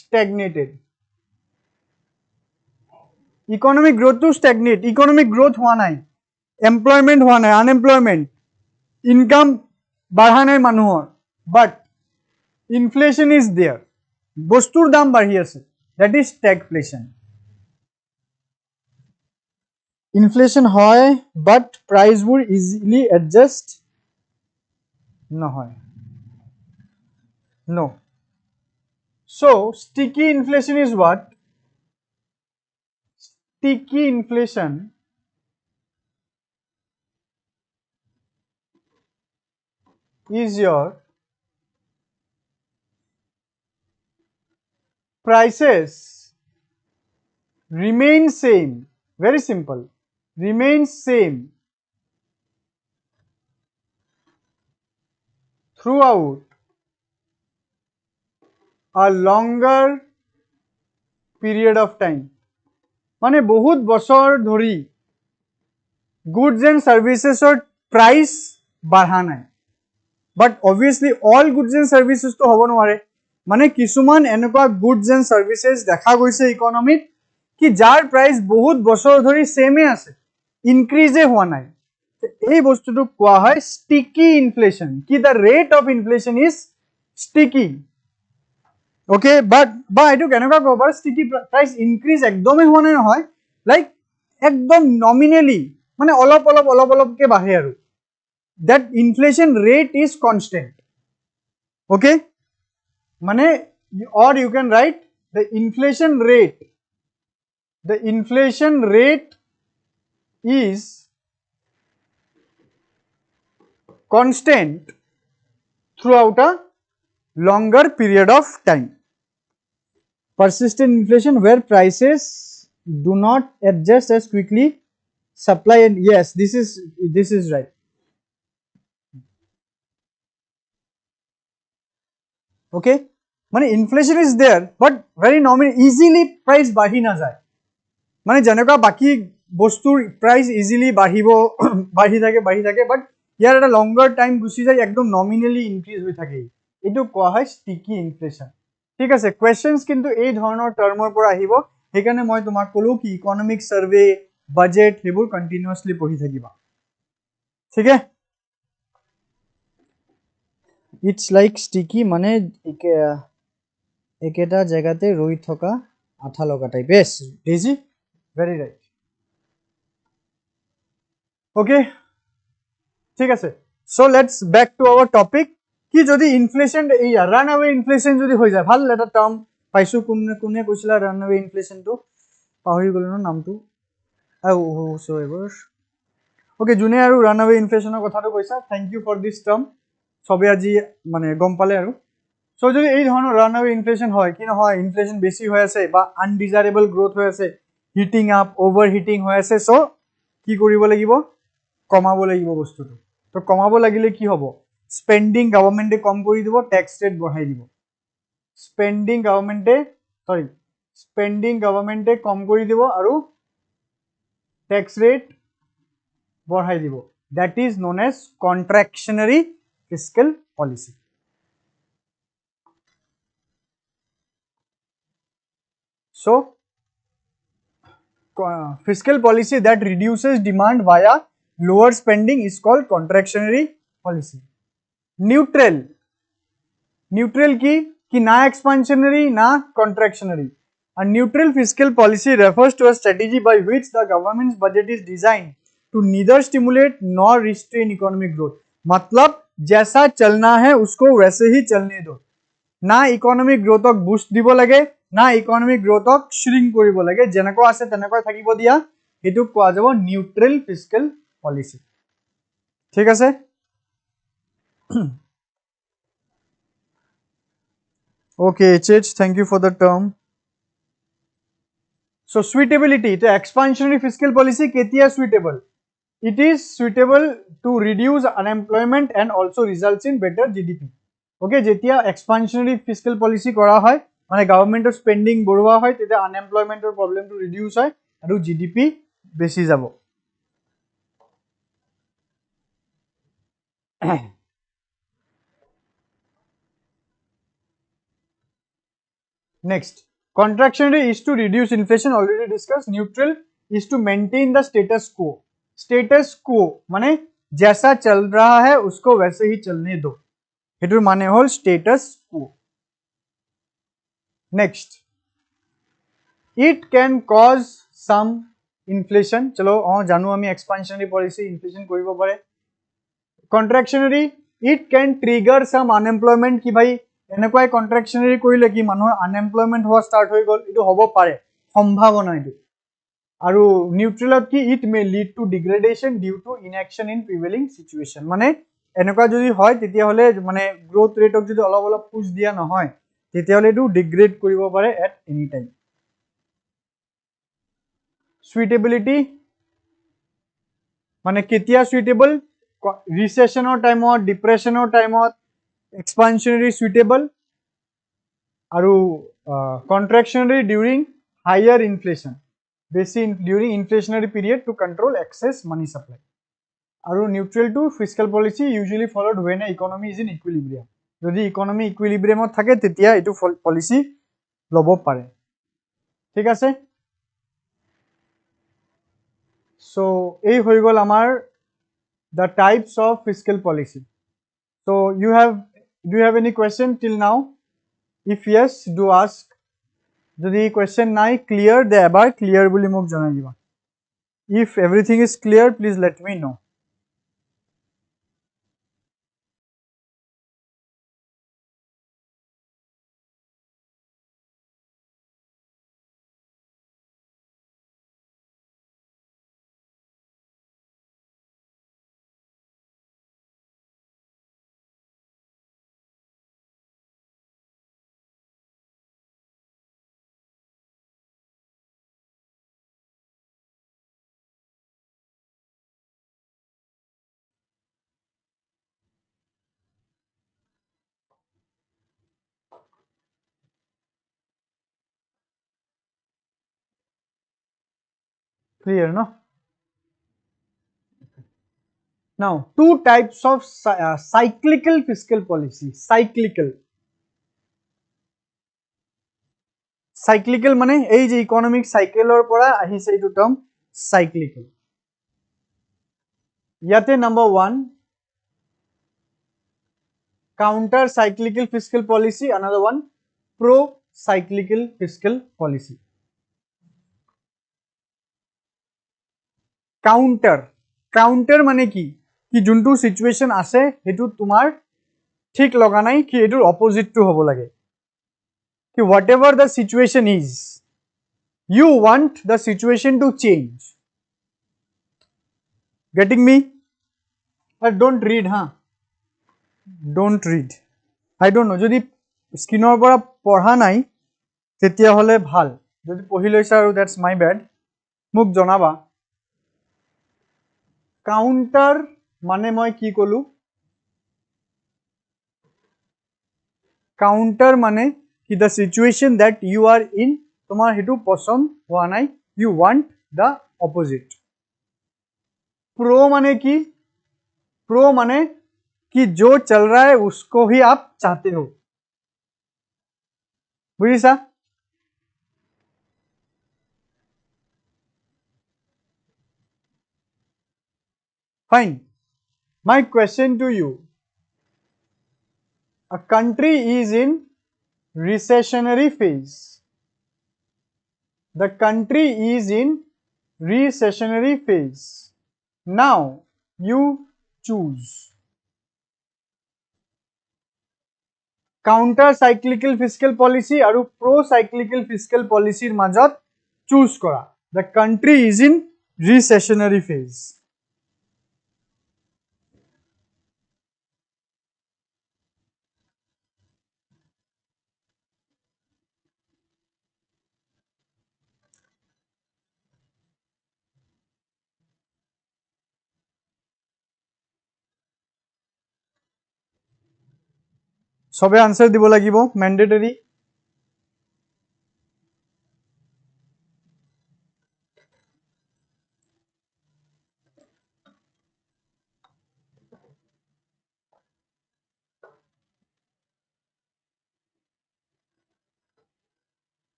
stagnated, economic growth to stagnate, economic growth হোৱা নাই, employment হোৱা নাই, unemployment, income বাঢ়া নাই মানুহৰ, but inflation is there, বস্তুৰ দাম বাঢ়ি আছে, that is stagflation। inflation হয় but price বোৰ easily adjust নহয়, no। so sticky inflation is what, sticky inflation is your prices remain same, very simple, remains same throughout a longer period of time। মানে বহুত বছৰ ধৰি goods and সার্ভিসেসৰ price বাঢ়া নাই but obviously all goods and services তো হ'ব নোৱাৰে মানে কিছুমান এনেকুৱা গুডস এন্ড সার্ভিসেস দেখা গৈছে ইকোনমিত কি যাৰ প্রাইস বহুত বছৰ ধৰি সেমে আছে ইনক্রিজে হোৱা নাই এই বস্তুটো কোৱা হয় স্টিকি ইনফ্লেশন কি the rate of inflation is sticky okay but বা এটো কেনেকুৱা ক'ব পাৰ স্টিকি প্রাইস ইনক্রিজ একদমই হোৱা নাই নহয় লাইক একদম নমিনালি মানে অলপ অলপ অলপ অলপকে বাঢ়ে আৰু that inflation rate is constant okay mane or you can write the inflation rate is constant throughout a longer period of time persistent inflation where prices do not adjust as quickly supply and yes this is right okay মানে inflation is there but very nominal easily price বাঢ়ি না যায় মানে যেনেকুৱা বাকি বস্তুৰ price easily বাঢ়িব বাঢ়ি থাকে বাট ইয়াৰ এটা লংগাৰ টাইম গুছি যায় একদম নমিনালি ইনক্রিজ হৈ থাকে এটো কোৱা হয় স্টিকি ইনফ্লেশন ঠিক আছে কোয়েশ্চনস কিন্তু এই ধৰণৰ টাৰ্মৰ পৰা আহিব সেইকাৰণে মই তোমাক কলো কি ইকোনমিক সাৰ্ভে বাজেট হেবোৰ কন্টিনিউয়াসলি পঢ়ি থাকিবা ঠিক আছে It's like sticky মানে একেটা জায়গাতে ৰৈ থকা আঠা লগা type yes Daisy very right okay ঠিক আছে so let's back to our topic কি যদি ইনফ্লেশন এই রানঅ্যাওয়ে ইনফ্লেশন যদি হৈ যায় ভাল এটা টার্ম পাইছো কোনে কৈছিলা রানঅ্যাওয়ে ইনফ্লেশন তো পাহৰি গলো না নামটো so ever okay জুনে আৰু রানঅ্যাওয়ে ইনফ্লেশনৰ কথাটো কৈছা thank you for this term সবে আজি মানে গম পালে আৰু সো যদি এই ধৰণৰ রানঅ্যাওয়ে ইনফ্লেশন হয় কি নহয় ইনফ্লেশন বেছি হৈ আছে বা আনডিজায়ারেবল গ্রোথ হৈ আছে হিটিং আপ ওভার হিটিং হৈ আছে সো কি কৰিব লাগিব কমাব লাগিব বস্তুটো তো কমাব লাগিলে কি হ'ব স্পেন্ডিং গভর্নমেন্টে কম কৰি দিব ট্যাক্স রেট বঢ়াই দিব স্পেন্ডিং গভর্নমেন্টে কম কৰি দিব আৰু ট্যাক্স রেট বঢ়াই দিব that is known as contractionary fiscal policy so fiscal policy that reduces demand via lower spending is called contractionary policy neutral ki na expansionary na contractionary a neutral fiscal policy refers to a strategy by which the government's budget is designed to neither stimulate nor restrain economic growth मतलब जैसा चलना है उसको वैसे ही चलने दो ना economic ग्रोथक boost দিব লাগে না ইকোনমিক গ্রোথক শ্রিঙ্ক কৰিব লাগে যেনেকৈ আছে তেনেকৈ থাকিব দিয়া এটো কোৱা যাব নিউট্রাল ফিস্কাল পলিসি ঠিক আছে okay Chech thank you for the term so suitability the expansionary fiscal policy ketia suitable it is suitable to reduce unemployment and also results in better GDP okay jetia expansionary fiscal policy kora hoy মানে গভর্নমেন্টৰ spending বঢ়োৱা হয় তেতিয়া আনএমপ্লয়মেন্টৰ প্ৰবলেমটো reduce হয় আৰু GDP বেছি যাব next contractionary is to reduce inflation already discussed neutral is to maintain the status quo মানে जैसा चल रहा है उसको वैसे ही चलने दो এটার মানে হল status quo next it can cause some inflation chalo janu ami expansionary policy inflation koribo pare contractionary it can trigger some unemployment ki bhai enekoi contractionary korile ki manor unemployment howa start hoi gol etu hobo pare sambhavona etu aru neutral ki it may lead to degradation due to inaction in prevailing situation mane enekoi jodi hoy tetia hole mane growth rate ok jodi olop push dia nohoy tetia hole etu degrade koribo pare at any time suitability মানে কেতিয়া suitable রিসেশনৰ টাইমত ডিপ্ৰেছনৰ টাইমত expansionary suitable আৰু contractionary during higher inflation during inflationary period to control excess money supply. Aru neutral to fiscal policy usually followed when an economy is in equilibrium. Jodi economy equilibrium thake tetia etu policy lobo pare. ঠিক আছে? So ei hoi gol amar the types of fiscal policy. So do you have any question till now? If yes, do ask. Jodi question nai clear de ebar clear boli mok janai diba. If everything is clear, please let me know. Clear, no? Now, two types of cyclical fiscal policy. Cyclical. Cyclical mane ei je economic cycle or pora ahise etu term cyclical. Yate number 1, counter cyclical fiscal policy. Another one, pro cyclical fiscal policy. Counter mane ki juntu situation ase hetu tumar ঠিক লগা নাই কি এটোর opposite to হবো লাগে কি whatever the situation is you want the situation to change. Getting me? Don't read, don't read. I don't know যদি স্ক্রিনৰ পৰা পঢ়া নাই তেতিয়া হলে ভাল, যদি পঢ়ি লৈছা আৰু that's my bad, মোক জনাবা. কাউন্টাৰ মানে মই কি কলো, counter মানে কি the situation that you are in তোমার হেতু পছন্দ হোৱা নাই, you want the opposite. pro মানে কি, pro মানে कि जो चल रहा है उसको ही आप चाहते हो. बुझिसा? Fine. My question to you, a country is in recessionary phase. The country is in recessionary phase. Now you choose counter cyclical fiscal policy aru pro cyclical fiscal policy majot choose kora. The country is in recessionary phase. সবে answer দিব লাগিব, mandatory.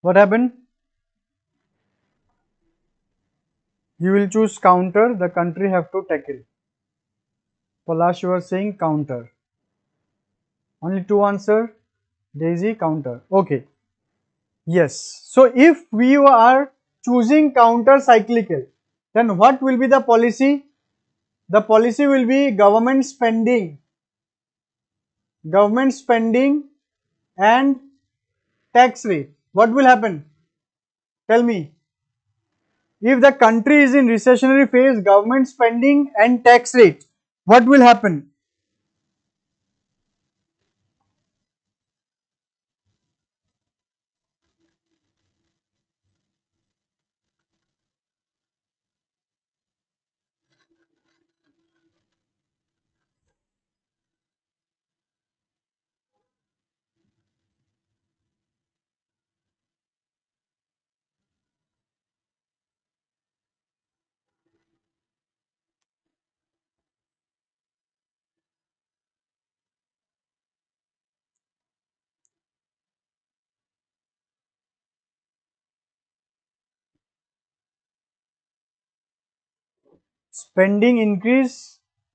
What happened? You will choose counter, the country have to tackle. Palash, you are saying counter. Only two answer. Daisy, counter. Okay. Yes. So if we are choosing counter cyclical, then what will be the policy? The policy will be government spending and tax rate. What will happen? Tell me. If the country is in recessionary phase, government spending and tax rate, what will happen? spending increase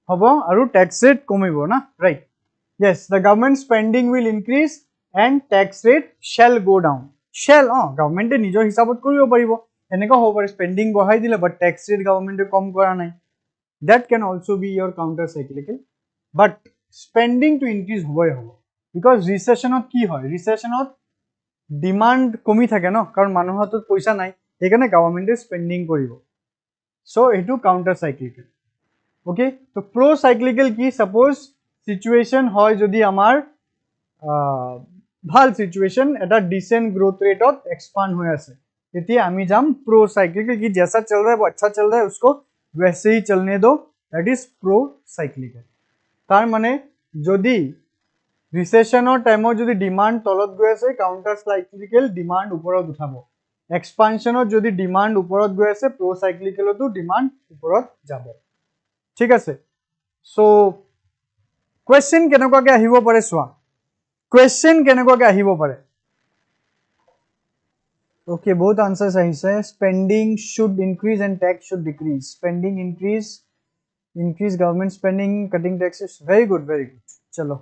hobo aru tax rate komibo na, right? Yes, the government spending will increase and tax rate shall go down. Shall government e nijor hisabot koribo paribo, eneka hobo pare spending bahai dile but tax rate government e kom kora nai. That can also be your counter cyclical, but spending to increase hobo because recession ot ki hoy, recession ot demand komi thake no, karon manuhar hatot paisa nai, ekane government e spending koribo, so etu counter cyclical. Okay, so pro cyclical ki, suppose situation hoy jodi amar ভাল situation eta decent growth rate ot expand hoy ase, etia ami jam pro cyclical ki jaisa chal raha hai wo acha chal raha hai usko वैसे ही चलने दो, that is pro cyclical. तार माने जदि रिसेशनर टाइमत जदि demand Talat गई आछे काउंटर साइक्लिकल डिमांड ऊपरत उठाबो, एक्सपांशनत जदि डिमांड ऊपरत गई आछे प्रो साइक्लिकलतो डिमांड ऊपरत जाबो, ठीक आछे. सो क्वेश्चन केनेकुवाके आहिबो पारे सोआ, क्वेश्चन केनेकुवाके आहिबो पारे. Okay, both answers ahise. Spending should increase and tax should decrease. Spending increase government spending, cutting taxes. Very good, very good. Chalo.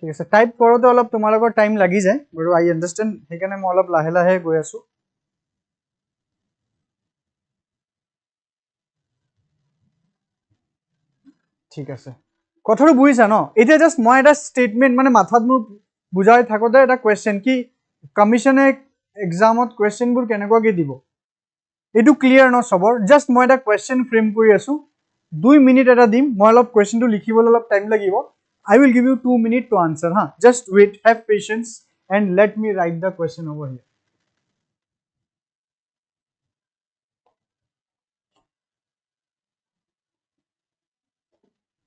ठीक है, टाइप करोते अलप तुम्हारा टाइम लगी जाए, बट आई अंडरस्टैंड हेकाने मैं अलप लाहे लाहे गई आसु. ठीक है, कथाটো बुझिसा न. एटा जस्ट मैं एटा स्टेटमेंट माने माथात मोर बुझाई थाकोते एटा क्वेश्चन कि कमिशने एग्जामत क्वेश्चनबुर केनेकुवाके दिबो एटु क्लियर न सबर. जस्ट मैं एटा क्वेश्चन फ्रेम करि आसु, 2 मिनिट एटा दिम, मैं अलप क्वेश्चनटु लिखिबोले अलप time लागिबो. I will give you 2 minutes to answer. Just wait, have patience, and let me write the question over here.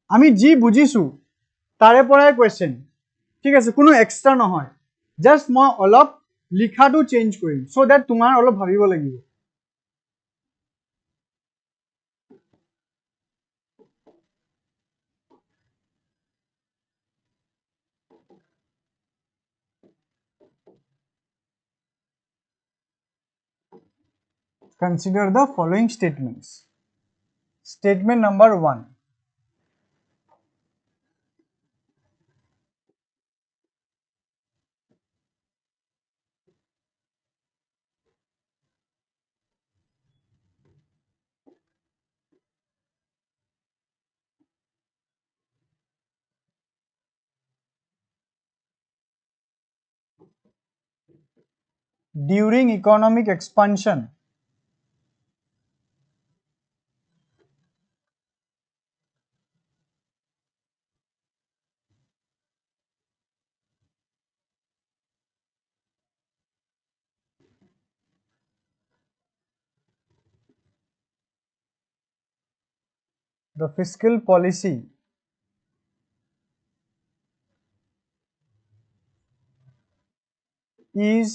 আমি জি বুঝিছো তাৰে পৰাই question, ঠিক আছে, কোনো এক্সট্ৰা নহয়, জাস্ট মই অলপ লিখাটো চেঞ্জ কৰিম so that তোমাৰ অলপ ভাবিব লাগিব. Consider the following statements. Statement number 1. During economic expansion, the fiscal policy is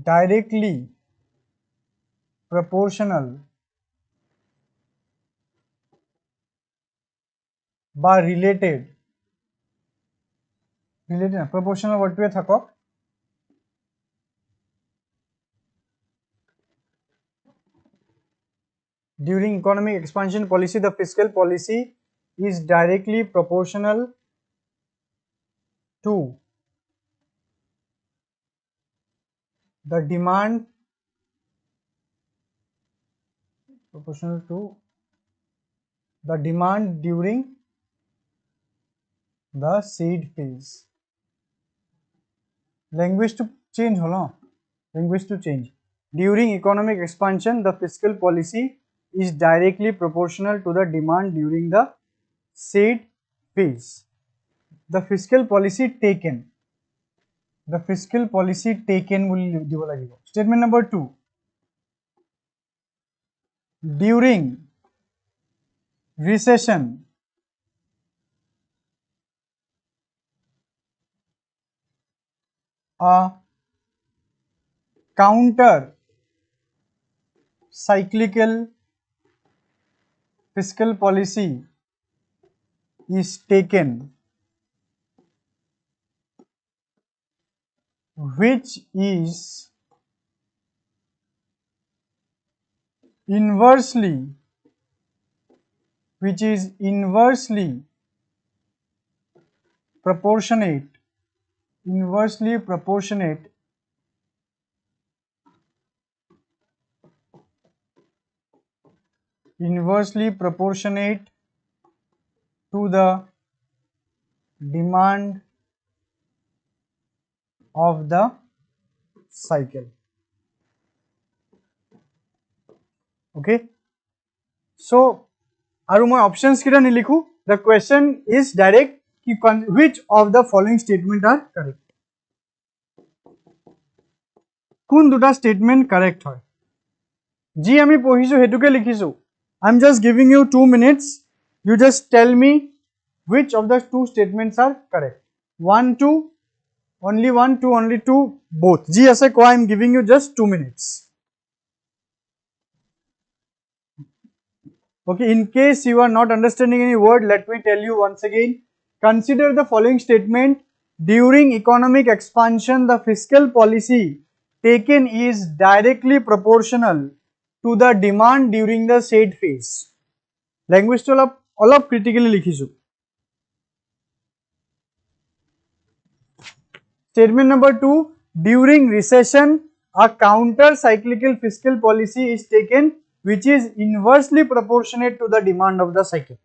directly proportional বা related না, proportional wordটোৱে থাকক, during economic expansion policy the fiscal policy is directly proportional to the demand during the seed phase. Language to change holo, language to change. During economic expansion the fiscal policy is directly proportional to the demand during the seed phase. The fiscal policy taken will দিব লাগিব. Statement number 2. During recession a counter cyclical fiscal policy is taken which is inversely proportionate to the demand of the cycle. Okay, so aru moi options kita nilikhu. The question is direct ki which of the following statement are correct. কোন দুটা statement correct হয় ji ami পঢ়িছো হেতুকে লিখিছো. I'm just giving you 2 minutes. You just tell me which of the two statements are correct. 1, 2, only 1, 2, only 2, both. Ji ase ko I'm giving you just 2 minutes. Okay, in case you are not understanding any word, let me tell you once again. Consider the following statement. During economic expansion, the fiscal policy taken is directly proportional to the demand during the said phase. Language to all of critically likhisu. Statement number 2, during recession, a counter-cyclical fiscal policy is taken which is inversely proportionate to the demand of the cycle.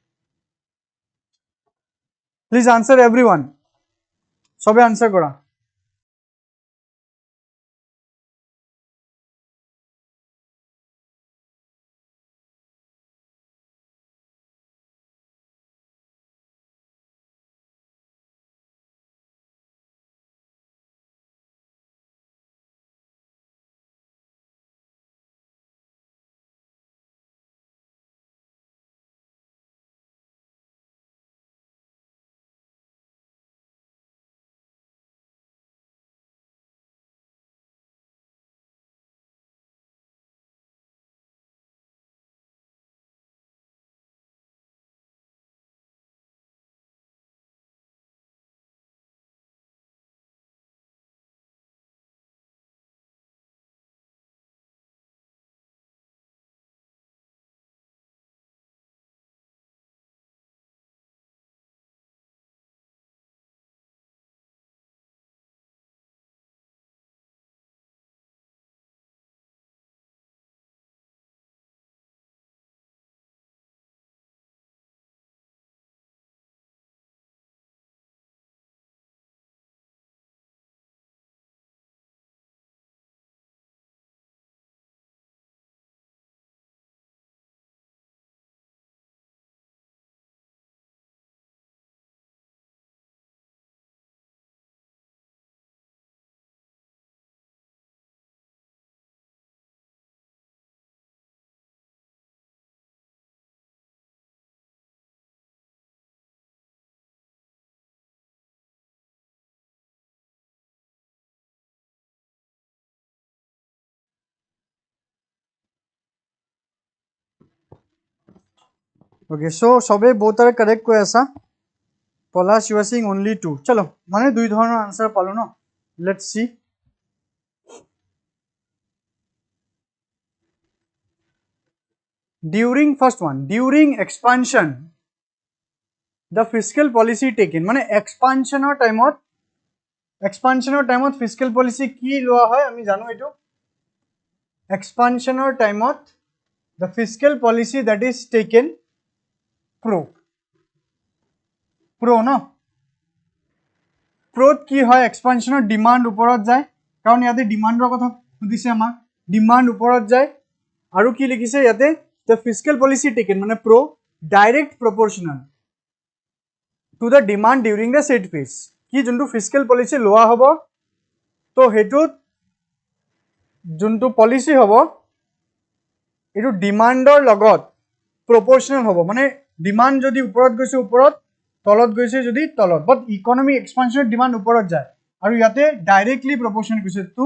Please answer everyone. Sobe answer kora. Okay, so sobe both are correct ko aisa. Palash, you are saying only 2. Chalo, mane dui dhoroner answer palo no. Let's see. During first one, during expansion, the fiscal policy taken mane expansion or time fiscal policy ki loa hoy ami jano eto. Expansion or time the fiscal policy that is taken pro no. Pro ki hoy expansion or demand uporot jay karon yate demand ro kotha sudise amak demand uporot jay aru ki likhise yate the fiscal policy taken mane pro direct proportional to the demand during the said phase ki juntu fiscal policy loa hobo to hetu juntu policy hobo etu demand or logot proportional hobo mane demand jodi uporot goise uporot তলত গৈছে যদি তলত but economic expansion demand ওপৰত যায় আৰু ইয়াতে directly প্ৰপোৰ্শন গৈছে তো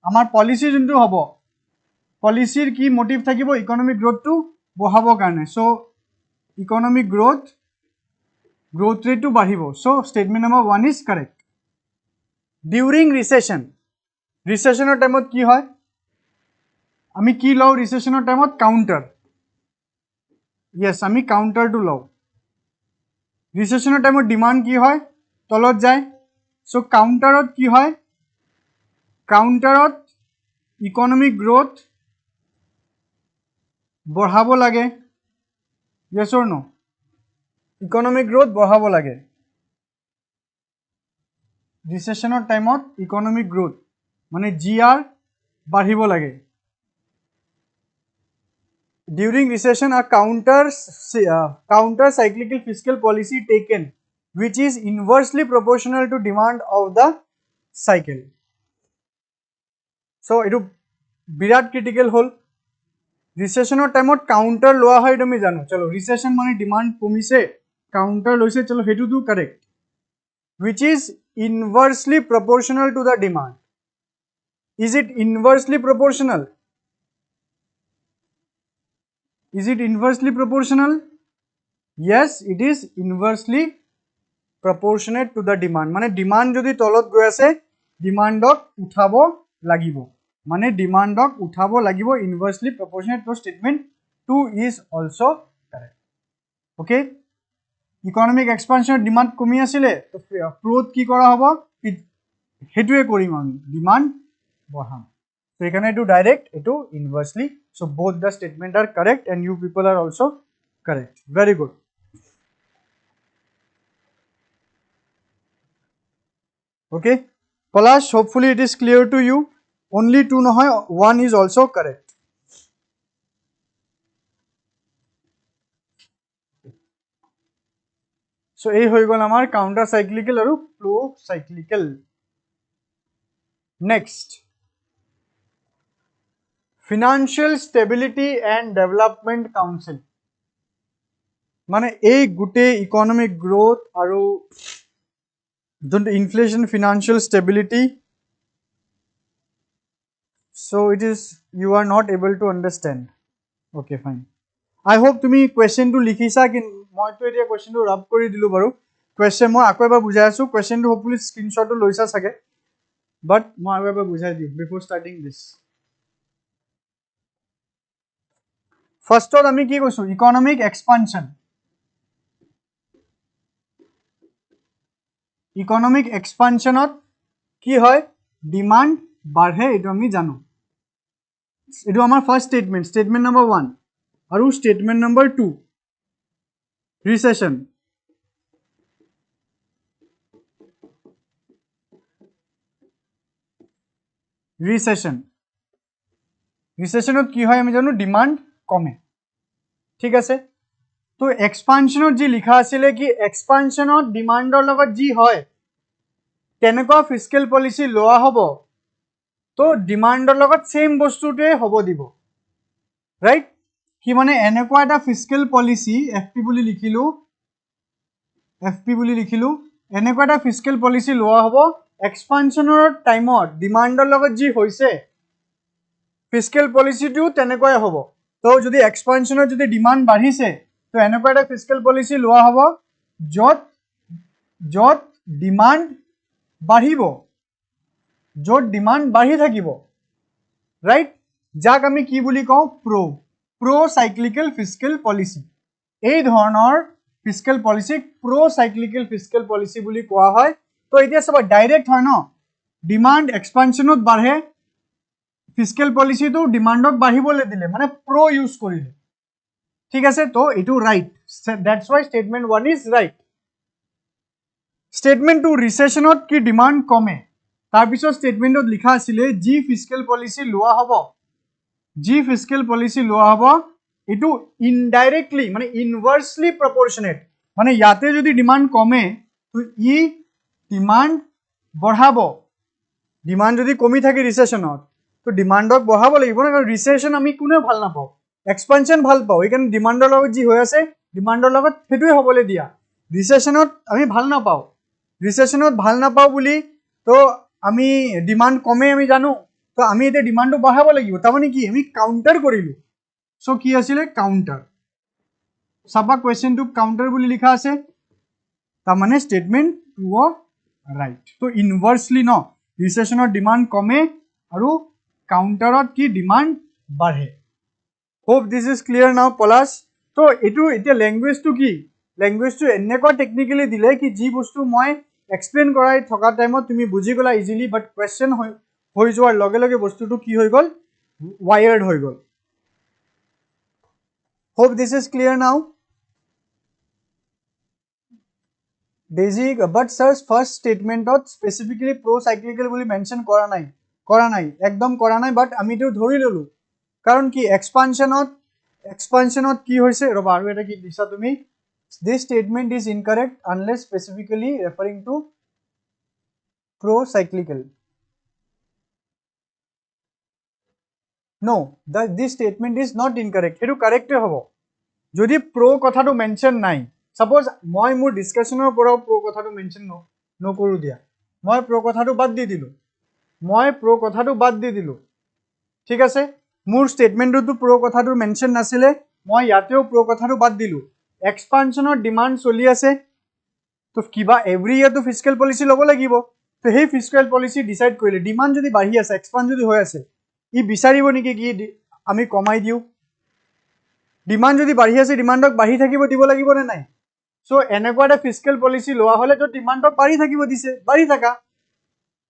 আমাৰ পলিসি যোনটো হ'ব পলিসিৰ কি মোটিভ থাকিব ইকোনমিক গ্ৰোথটো বঢ়াবৰ কাৰণে সো ইকোনমিক গ্ৰোথ ৰেটটো বাঢ়িব so statement number 1 is correct during recession ৰিসেশনৰ টাইমত কি হয় আমি কি লও ৰিসেশনৰ টাইমত কাউন্টাৰ yes আমি কাউন্টাৰটো লও ৰিসেশনৰ টাইমত ডিমান্ড কি হয় তলত যায় সো কাউন্টাৰত কি হয় কাউন্টাৰত ইকোনমিক গ্ৰোথ বঢ়াব লাগে yes or no economic growth বঢ়াব লাগে ৰিসেশনৰ টাইমত ইকোনমিক গ্ৰোথ মানে জিআৰ বাঢ়িব লাগে during recession a counter cyclical fiscal policy taken which is inversely proportional to demand of the cycle so etu birat critical hol recession time counter loa hoy tumi jano chalo recession mane demand komise counter loise chalo hetu tu correct which is inversely proportional to the demand is it inversely proportional is it inversely proportional yes it is inversely proportionate to the demand mane demand jodi tolot goi ase demandok uthabo lagibo mane demandok uthabo lagibo inversely proportionate to statement 2 is also correct okay economic expansion demand komi asile to growth ki kora hobo hetue korim ami demand baham so ekane to direct etu inversely so both the statement are correct and you people are also correct very good okay Palash hopefully it is clear to you only 2 nohoy 1 is also correct so ei hoy gol amar counter cyclical aru pro cyclical next financial stability and development council মানে এই গুটে economic growth aru inflation financial stability so it is you are not able to understand okay fine I hope tumi question to likhisa ki moi to etia question to rub kori dilu baru question moi akoi ba bujai asu question to hopefully screenshot to loisa sage but moi akoi ba bujai di before starting this first ot ami ki koisu economic expansion economic expansion ot ki hoy demand badhe etu ami jano etu amar first statement statement number 1 aru statement number 2 recession recession ot ki hoy ami jano demand kome ঠিক আছে তো এক্সপানশনত জি লিখা আছিল কি এক্সপানশনত ডিমান্ডৰ লগত জি হয় তেনেকুৱা fiscal policy লোৱা হ'ব তো ডিমান্ডৰ লগত সেম বস্তুটোৱে হ'ব দিব ৰাইট কি মানে এনেকুৱা এটা ফিস্কেল পলিসি এফপি বুলি লিখিলো এনেকুৱা এটা ফিস্কেল পলিসি লোৱা হ'ব এক্সপানশনৰ টাইমত ডিমান্ডৰ লগত জি হৈছে ফিস্কেল পলিসিটো তেনেকুৱাই হ'ব তো যদি এক্সপানশনত যদি ডিমান্ড বাঢ়িছে তো এনেকুৱা এটা ফিস্কেল পলিসি লোৱা হ'ব যত ডিমান্ড বাঢ়িব যত ডিমান্ড বাঢ়ি থাকিব রাইট যাক আমি কি বুলি কওঁ প্ৰো সাইক্লিক্যাল ফিস্কেল পলিসি এই ধৰণৰ fiscal policy pro cyclical fiscal policy বুলি কোৱা হয় তো এতিয়া সব ডাইৰেক্ট হয় ন ডিমান্ড এক্সপানশনত বাঢ়ে ফিস্কেল পলিসি তো ডিমান্ডক বাঢ়িবলৈ দিলে মানে প্ৰো ইউজ কৰিলে ঠিক আছে তো এটো right that's why statement 1 is right statement 2 রিসেশনত কি ডিমান্ড কমে তার পিছত স্টেটমেন্টত লিখা আছিল জি ফিস্কেল পলিসি লোৱা হ'ব এটো ইনডাইরেক্টলি মানে ইনভার্সলি প্রপোর্শনেট মানে ইয়াতে যদি ডিমান্ড কমে তো ই ডিমান্ড বঢ়াব ডিমান্ড যদি কমি থাকে রিসেশনত তো ডিমান্ডক বঢ়াব লাগিব না কারণ রিসেশন আমি কোনে ভাল নাপাও এক্সপানশন ভাল পাও এইকাৰণে ডিমান্ডৰ লগত যি হৈ আছে ডিমান্ডৰ লগত হেতুই হ'বলৈ দিয়া রিসেশনত আমি ভাল নাপাও বুলি তো আমি ডিমান্ড কমে আমি জানো তো আমি এটা ডিমান্ডটো বঢ়াব লাগিব তাৰ মানে কি আমি কাউন্টাৰ কৰিলো সো কি আছিল কাউন্টাৰ সাবা কোৱেশ্চন টু কাউন্টাৰ বুলি লিখা আছে তাৰ মানে স্টেটমেন্ট 2 ৰাইট তো ইনভার্সলি ন রিসেশনৰ ডিমান্ড কমে আৰু কাউন্টাৰত কি ডিমান্ড বাঢ়ে hope this is clear now পলাশ তো এটো এতিয়া ল্যাঙ্গুৱেজটো কি ল্যাঙ্গুৱেজটো এনেকুৱা টেকনিক্যালি দিলে কি যি বস্তু মই এক্সপ্লেইন কৰাই থকা টাইমত তুমি বুজি গলা ইজিলি বাট কোৱেশ্চন হৈ যোৱাৰ লগে লগে বস্তুটো কি হৈ গল wired হৈ গল hope this is clear now Daisy but sir's first statement specifically pro cyclical bully mention কৰা নাই একদম কৰা নাই বাট আমি তো ধৰি ললো কাৰণ কি এক্সপানশনত কি হৈছে ৰবা আৰু এটা কি দিছা তুমি this statement is incorrect unless specifically referring to pro cyclical no this statement is not incorrect এটো correct হ'ব যদি pro কথাটো মেনশন নাই suppose মই মোৰ ডিসকাশনৰ পৰা pro কথাটো মেনশন নকৰো দিয়া মই pro কথাটো বাদ দি দিলো ঠিক আছে মোৰ স্টেটমেন্টটো pro কথাটো মেনশন নাছিলে মই ইয়াতেও pro কথাটো বাদ দিলো এক্সপানশনৰ ডিমান্ড চলি আছে তো কিবা এভৰি ইয়াৰ তো ফিস্কেল পলিসি লব লাগিব তো সেই ফিস্কেল পলিসি ডিসাইড কৰিলে ডিমান্ড যদি বাঢ়ি আছে এক্সপান্ড যদি হৈ আছে ই বিচাৰিব নেকি কি আমি কমাই দিও ডিমান্ড যদি বাঢ়ি আছে ডিমান্ডক বাঢ়ি থাকিব দিব লাগিব নে নাই সো এনেকুৱা এটা ফিস্কেল পলিসি লোৱা হলে তো ডিমান্ডক বাঢ়ি থাকিব দিছে বাঢ়ি থাকা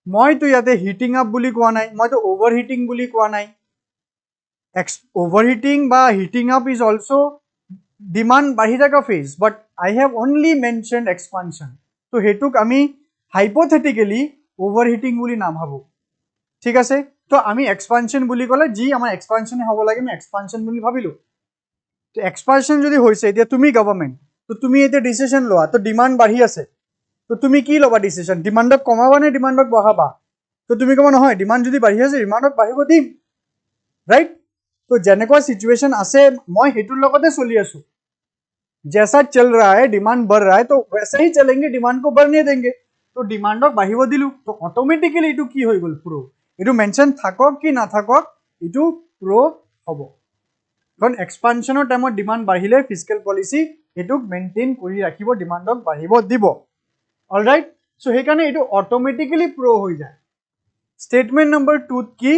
মই তো ইয়াতে হিটিং আপ বুলি কোৱা নাই মই তো ওভাৰহিটিং বুলি কোৱা নাই overheating বা heating up is also demand বাঢ়ি থকা phase but I have only mentioned expansion so Hetuk আমি hypothetically overheating বুলি না ভাবো ঠিক আছে তো আমি expansion বুলি কলে জি আমাৰ expansion হ'ব লাগে আমি expansion বুলি ভাবিলো তো expansion যদি হৈছে এতিয়া তুমি গভৰ্ণমেন্ট তো তুমি এতিয়া ডিসিশন লোৱা তো ডিমান্ড বাঢ়ি আছে তো তুমি কি লবা ডিসিশন ডিমান্ডক কমাবা নে ডিমান্ডক বঢ়াবা তো তুমি কবা নহয় ডিমান্ড যদি বাঢ়ি আছে ডিমান্ডক বাঢ়িব দিম ৰাইট तो जेनेको सिचुएशन आसे मैं हेतुर लगते चली आसु जैसा चल रहा है डिमांड बढ़ रहा है तो वैसे ही चलेंगे डिमांड को बढ़ने देंगे तो डिमांडक बाढ़िब दिलु तो ऑटोमेटिकली इटु की হৈ গল प्रो इटु मेंशन থাকক কি না থাকক इटु प्रो হবো কাৰণ এক্সপানশনৰ টাইমত ডিমান্ড বাঢ়িলে ফিস্কেল পলিসি এটুক মেইনটেইন কৰি ৰাখিব ডিমান্ডক বাঢ়িব দিব অলৰাইট সো হেকাৰণে ইটু অটোমেটিক্যালি প্रो হৈ যায় স্টেটমেন্ট নম্বৰ 2 কি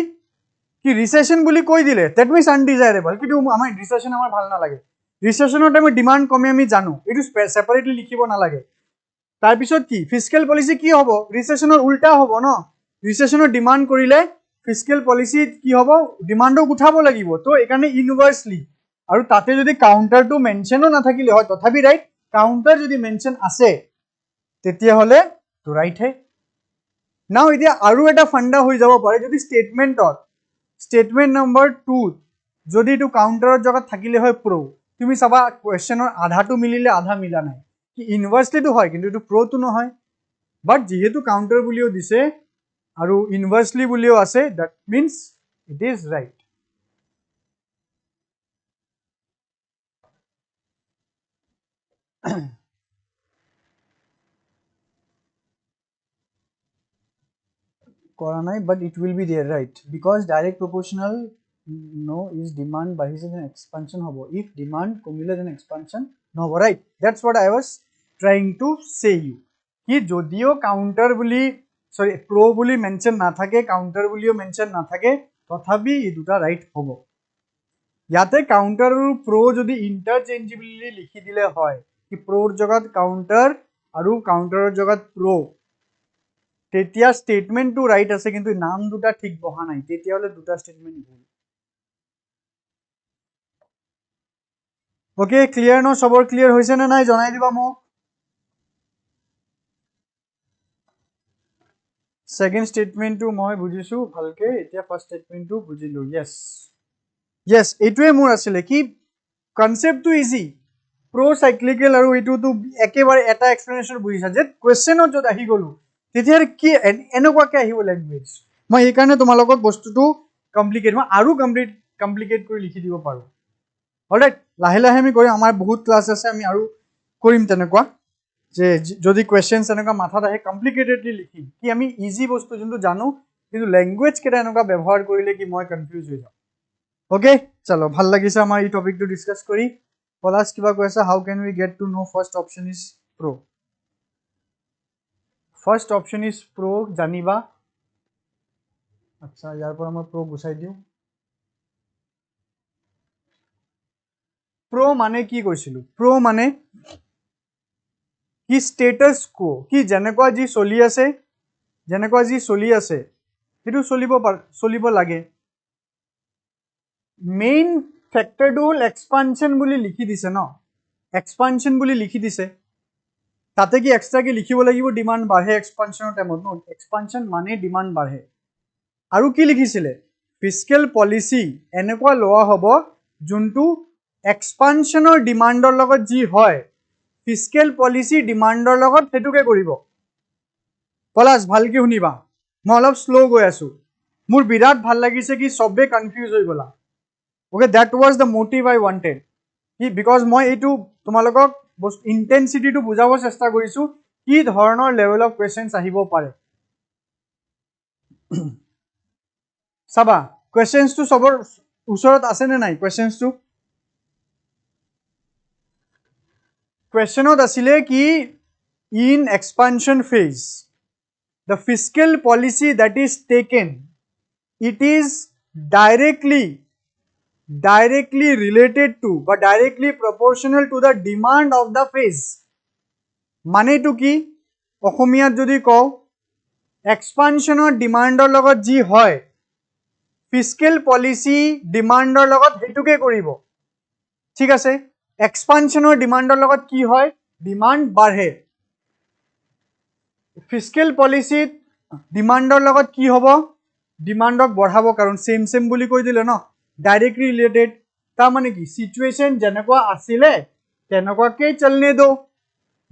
कि रिसेशन বুলি কৈ দিলে that means undesirable কিন্তু আমাৰ রিসেশন আমাৰ ভাল না লাগে রিসেশনৰ টাইমত ডিমান্ড কমে আমি জানো এটো সেপাৰেটলি লিখিব না লাগে তাৰ পিছত কি ফিস্কেল পলিসি কি হ'ব রিসেশনৰ উল্টা হ'ব ন রিসেশনৰ ডিমান্ড কৰিলে ফিস্কেল পলিসি কি হ'ব ডিমান্ডক উঠাব লাগিব তো এখানে ইনভার্সলি আৰু তাতে যদি কাউন্টাৰটো মেনশনো না থাকিলে হয় তথাপি ৰাইট কাউন্টাৰ যদি মেনশন আছে তেতিয়া হলে তো ৰাইট হে নাও এতিয়া আৰু এটা ফান্ডা হৈ যাব পাৰে যদি স্টেটমেন্টত स्टेटमेंट नंबर 2 যদি টু কাউন্টাৰৰ জগত থাকিলে হয় প্ৰো তুমি সবা কোৱেশ্চনৰ আধাটো মিলিলে আধা মিলা নাই কি ইনভার্সলি তো হয় কিন্তু এটো প্ৰো তো নহয় বাট যেহেতু কাউন্টাৰ বুলিও দিছে আৰু ইনভার্সলি বুলিও আছে that means it is right করা নাই but it will be there right because direct proportional no is demand বাঢ়িছে then expansion হবো if demand কমিলে then expansion নহব right that's what I was trying to say you কি যদিও counter বুলি sorry pro বুলি mention না থাকে counter বুলিও mention না থাকে তথাপি এই দুটা রাইট হবো ইয়াতে কাউন্টার আৰু pro যদি ইন্টারচেঞ্জেবলি লিখি দিলে হয় কি proৰ জগত কাউন্টার আৰু কাউন্টাৰৰ জগত pro তেতিয়া স্টেটমেন্ট টু রাইট আছে কিন্তু নাম দুটা ঠিক বহা নাই তেতিয়া হলে দুটা স্টেটমেন্ট ভুল ওকে ক্লিয়ার ন সবৰ ক্লিয়ার হৈছে না নাই জনাই দিবা মোক সেকেন্ড স্টেটমেন্ট টু মই বুজিছো ভালকে এতিয়া ফার্স্ট স্টেটমেন্ট টু বুজিলো yes এটোৱে মোৰ আছিল কি কনসেপ্ট টু ইজি প্ৰো সাইক্লিক্যাল আৰু এটো তো একেবাৰে এটা এক্সপ্লেনেশন বুজিছা যে কোৱেশ্চনত যত আহি গলো তেতিয়া কি এনেকুৱাকে আহিব ল্যাঙ্গুৱেজ মই এই কাৰণে তোমালোকক বস্তুটো কমপ্লিকেট মই আৰু কমপ্লিকেট কৰি লিখি দিব পাৰো অলৰাইট লাহে লাহে আমি কৰিম আমাৰ বহুত ক্লাস আছে আমি আৰু কৰিম তেনেকুৱা যে যদি কোৱেশ্চনছ এনেকুৱা মাথাত আহে কমপ্লিকেটেডলি লিখিম কি আমি ইজি বস্তু যোনটো জানো কিন্তু ল্যাঙ্গুৱেজ কেটা এনেকুৱা ব্যৱহাৰ কৰিলে কি মই কনফিউজ হৈ যাম ওকে চলো ভাল লাগিছে আমাৰ এই টপিকটো ডিসকাস কৰি পলাশ কিবা কৈছা how can we get to know first option is pro First option is pro janiba আচ্ছা ইয়াৰ পৰা মই প্ৰ গুচাই দিওঁ প্ৰ মানে কি কৈছিলো প্ৰ মানে কি স্টেটাস কো কি যেনেকুৱা যি চলি আছে সেইটো চলিব লাগে মেইন ফেক্টৰটো হ'ল এক্সপানশ্যন বুলি লিখি দিছে ন এক্সপানশ্যন বুলি লিখি দিছে তাতে কি এক্সট্ৰাকে লিখিব লাগিব ডিমান্ড বাঢ়ে এক্সপানশ্যনৰ টাইমত ন এক্সপানশ্যন মানে ডিমান্ড বাঢ়ে আৰু কি লিখিছিলে ফিস্কেল পলিচি এনেকুৱা লোৱা হ'ব যোনটো এক্সপানশ্যনৰ ডিমান্ডৰ লগত যি হয় ফিস্কেল পলিচি ডিমান্ডৰ লগত সেটুকে কৰিব পলাশ ভালকে শুনিবা মই অলপ স্লো গৈ আছো মোৰ বিৰাট ভাল লাগিছে কি সবে কনফিউজ হৈ গলা okay that was the motive I wanted কি বিকজ মই এইটো তোমালোকক ইন্টেন্সিটিটো বুজাব চেষ্টা কৰিছো কি ধৰণৰ লেভেল অফ কোৱেশ্চনছ আহিব পাৰে চাবা কোৱেশ্চনছটো সবৰ ওচৰত আছে নে নাই কোৱেশ্চনছটো কোৱেশ্চনত আছিলে কি in expansion phase the fiscal policy that is taken it is directly related to but directly proportional to the demand of the phase মানে to কি অসমীয়াত যদি কও এক্সপানশ্যনৰ ডিমান্ডৰ লগত যি হয় ফিস্কেল পলিচি ডিমান্ডৰ লগত হেতুকে কৰিব ঠিক আছে এক্সপানশ্যনৰ ডিমান্ডৰ লগত কি হয় ডিমান্ড বাঢ়ে ফিস্কেল পলিচিত ডিমান্ডৰ লগত কি হ'ব ডিমান্ডক বঢ়াব কাৰণ সেম বুলি কৈ দিলে ন डायरेक्टली रिलेटेड ता माने की सिचुएशन जनकवा आसिले तेनकवा के चलने दो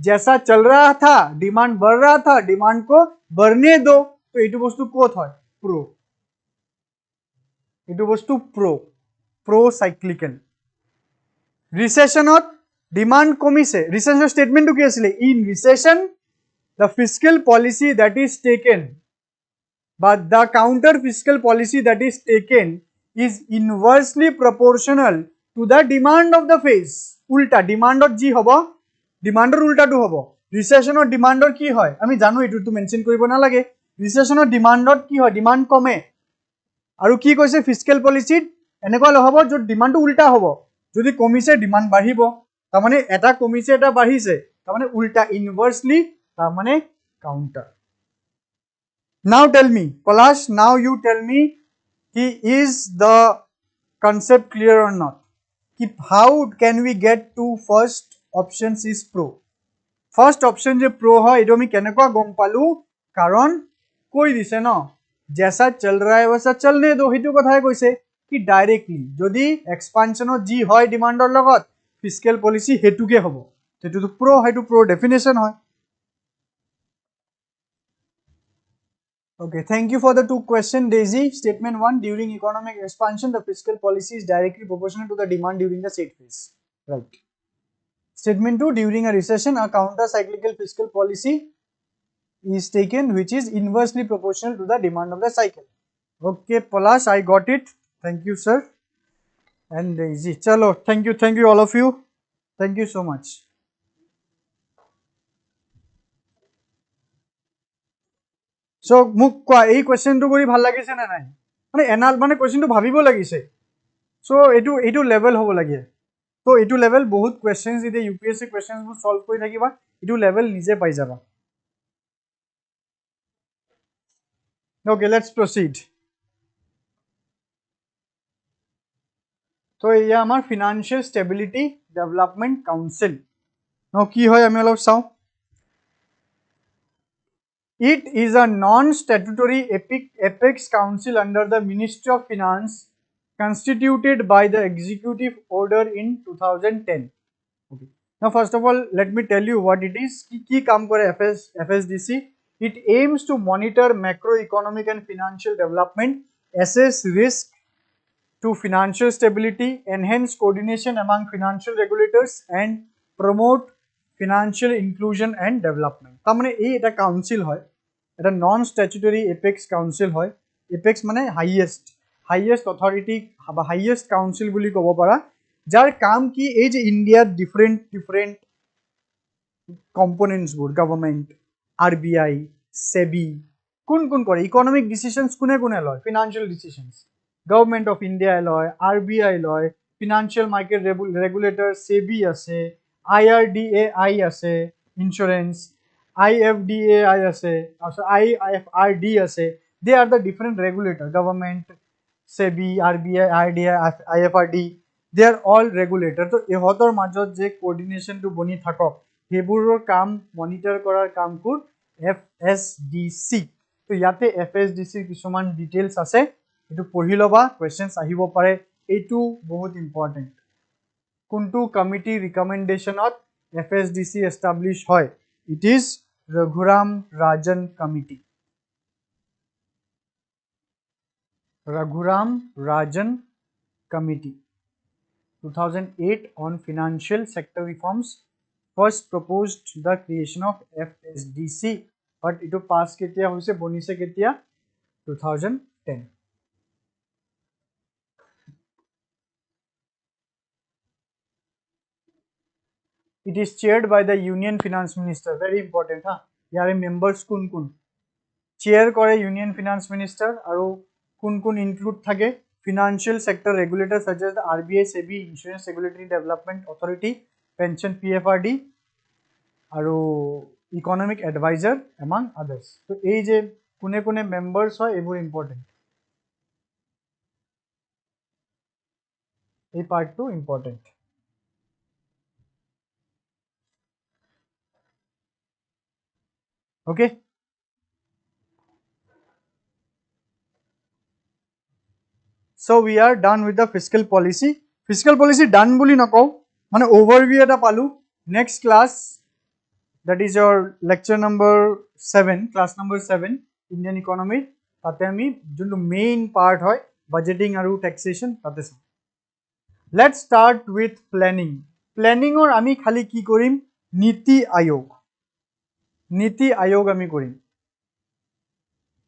जैसा चल रहा था डिमांड बढ़ रहा था डिमांड को बढ़ने दो तो एटु वस्तु कोत হয় प्रो एटु वस्तु प्रो साइक्लिकल रिसेशनत डिमांड कमिसे रिसेशन स्टेटमेंट टु की आसिले in recession the fiscal policy that is taken but the counter fiscal policy that is taken is inversely proportional to the demand of the phase ulta demand or ji hobo demand or ulta to hobo recession or demand or ki hoy ami janu etu to mention koribo na lage recession or demand or ki hoy demand kome aru ki koise fiscal policy enekwa hobo jo demand ulta hobo jodi komise demand badhibo ta mane eta komise eta badhise ta mane ulta inversely ta mane counter now tell me Palash now you tell me is the concept clear or not how can we get to first options is pro first option je pro hoy edo ami kenekwa gom palu karon koi dise no jaisa chal raha hai waisa chalne do hitu kotha koise ki directly jodi expansion ji hoy demand or logot fiscal policy hetuke hobo hetu to pro hetu pro definition hoy Okay, thank you for the two questions, Daisy. Statement 1, during economic expansion, the fiscal policy is directly proportional to the demand during the state phase. Right. Statement 2, during a recession, a counter-cyclical fiscal policy is taken which is inversely proportional to the demand of the cycle. Okay, Palash, I got it. Thank you, sir. And Daisy. Chalo, thank you all of you. Thank you so much. So মোক কোৱা এই কোৱেশ্চনটো কৰি ভাল লাগিছে না নাই মানে anal মানে কোৱেশ্চনটো ভাবিব লাগিছে সো এইটো লেভেল হ'ব লাগে তো এইটো লেভেল বহুত কোৱেশ্চনছ ইতে ইউপিএসসি কোৱেশ্চনছবোৰ সলভ কৰি থাকিবা এইটো লেভেল নিজে পাই যাবা ওকে লেটস প্ৰসিড তো এয়া আমাৰ ফাইনান্সিয়েল ষ্টেবিলিটি ডেভেলপমেন্ট কাউন্সিল ন কি হয় আমি অলপ চাও It is a non-statutory apex council under the Ministry of Finance constituted by the executive order in 2010. Okay. Now, first of all, let me tell you what it is. Ki kaam kore FSDC. It aims to monitor macroeconomic and financial development, assess risk to financial stability, enhance coordination among financial regulators, and promote financial inclusion and development. তার মানে এই এটা council হয় এটা নন statutory apex council হয় apex মানে highest authority বা highest council বুলি ক'ব পাৰা যাৰ কাম কি এই যে ইণ্ডিয়াত ডিফারেন্ট কম্পোনেন্টসবোৰ গভর্নমেন্ট আরবিআই সেবি কোন কৰে ইকোনমিক ডিসিশনস কোনে লয় financial decisions government of India লয় আরবিআই লয় ফিনান্সিয়াল মার্কেট রেগুলেটর সেবি আছে আইআরডিএআই আছে ইন্স্যুরেন্স আইএফডিএআই আছে আইএফআরডি আছে they are the different regulator government SEBI RBI IRDA IFRD they are all regulator তো ইহতৰ মাজত যে কোঅৰ্ডিনেশন টু বনি থাকক হেবুৰৰ কাম মনিটৰ কৰাৰ কাম কোৰ FSDC তো ইয়াতে FSDC কিছুমান ডিটেইলস আছে এটো পঢ়ি লবা কোৱেশ্চনস আহিব পাৰে এটো বহুত ইম্পৰ্টেন্ট কোনটো কমিটি ৰিকমেন্ডেশনত FSDC এস্টাবলিশ হয় it is Raghuram Rajan committee Raghuram Rajan Committee 2008 on financial sector reforms first proposed the creation of FSDC but it pass ketia hoise bonise ketia 2010 it is chaired by the union finance minister very important ha yare members kun chair kore union finance minister aru kun include thake financial sector regulators such as the RBI SEBI insurance regulatory development authority pension PFRD aru economic advisor among others so ei je kune members hoy ebur important ei part to important okay so we are done with the fiscal policy done boli nakau mane overview eta palu next class that is your lecture number 7 class number 7 Indian economy tate ami juntu main part hoy budgeting aru taxation tate sa let's start with planning or ami khali ki korim NITI Aayog ami korim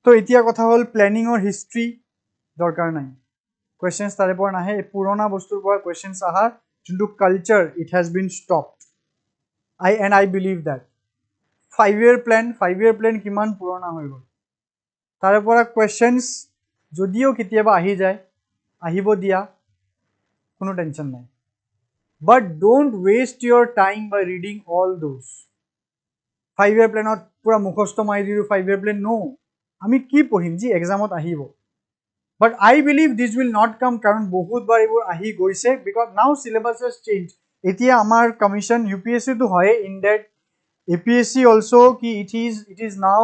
to etia kotha hol planning or history dorkar nai questions tare por nahe purona bostur por questions aha juntu culture it has been stopped I believe that 5-year plan kiman purona hoy gol tare por questions jodio kitiaba ahi jay ahibo dia kono tension nai but don't waste your time by reading all those 5-year plan or pura mukhosto mai diru 5-year plan no ami ki pohim ji exam ot ahibo but I believe this will not come karon bahut bar ebur ahi goise because now syllabus has changed etia amar commission UPSC to hoye in that APSC also ki it is now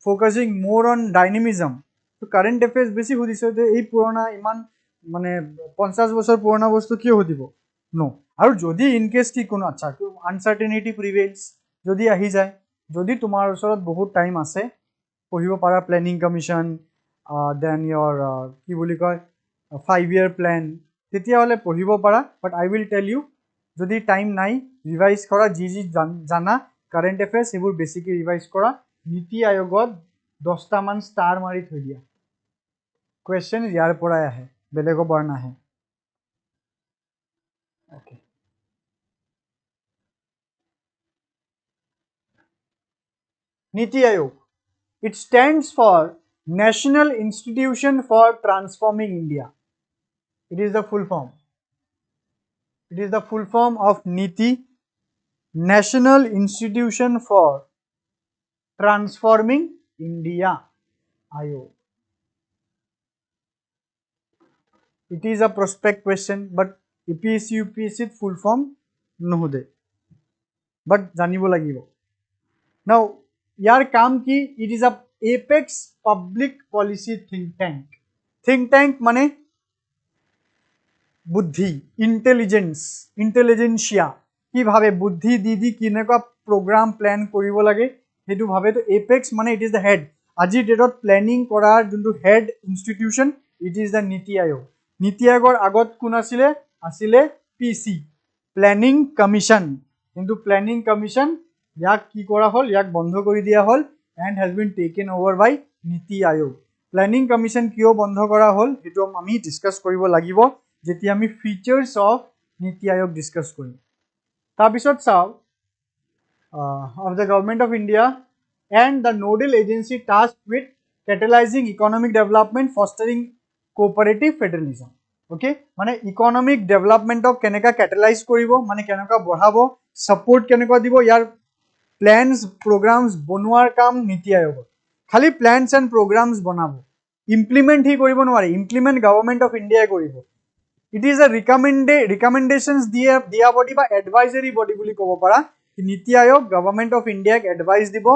focusing more on dynamism so current affairs besi hodise de ei purona iman mane 50 bochor purona bostu ki hodibo no aru jodi in case ki kono acha uncertainty prevails jodi ahi jay jodi tumar osorot bahut time ase pohibo para planning commission then your ki boli koy 5-year plan tetia hole pohibo para but I will tell you jodi time nai revise kora ji jana current affairs ebur basically revise kora NITI Aayogot 10 ta man star mari thoi dia question yar pora ahe belego bar nahe okay NITI Aayog it stands for National Institution for Transforming India. It is the full form. It is the full form of NITI, National Institution for Transforming India. Aayog. It is a prospect question, but APSC UPSC full form no hode. But janibo lagibo. Now, yar kaam ki it is a Apex Public Policy Think Tank mane buddhi intelligentsia ki bhabe buddhi didi kineka program plan koribo lage hetu bhabe to Apex mane it is the head aji date planning korar juntu head institution it is the NITI Aayogor agot kun asile PC Planning Commission kintu Planning Commission yak ki kora hol yak bondho kori dia hol and has been taken over by NITI Aayog. Planning Commission kyo bondho kora hol eto ami discuss koribo lagibo jeti ami features of NITI Aayog discuss korim. Tar bisot sao of the government of India and the nodal agency tasked with catalyzing economic development, fostering cooperative federalism. Okay, মানে economic development of কেনেকা catalyze কৰিব, মানে কেনেকা বঢ়াব, support কেনেকা দিব, ইয়াৰ plans programs বনোৱাৰ কাম নীতি আয়োগৰ। খালি plans and programs বনাব, implement হি কৰিব নোৱাৰে, implement government of India কৰিব। It is a recommendations দিয়া body বা advisory body বুলি ক'ব পাৰা। নীতি আয়োগ government of India advice দিব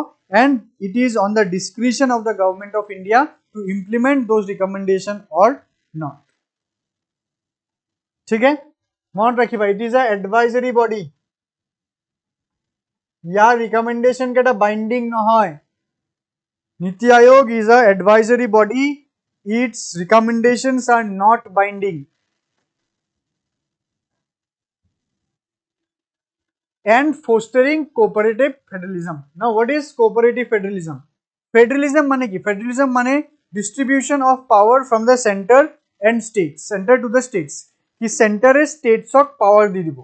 and it is on the discretion of the government of India to implement those recommendation or not. ठीक है, মনত ৰাখিবা, it is a advisory body, year recommendation কেটা binding নহয়। নীতি আয়োগ is a advisory body, its recommendations are not binding. And fostering cooperative federalism. Now what is cooperative federalism? Federalism মানে কি? Federalism মানে distribution of power from the center and states, center to the states. কি center এ states ক power দি দিব,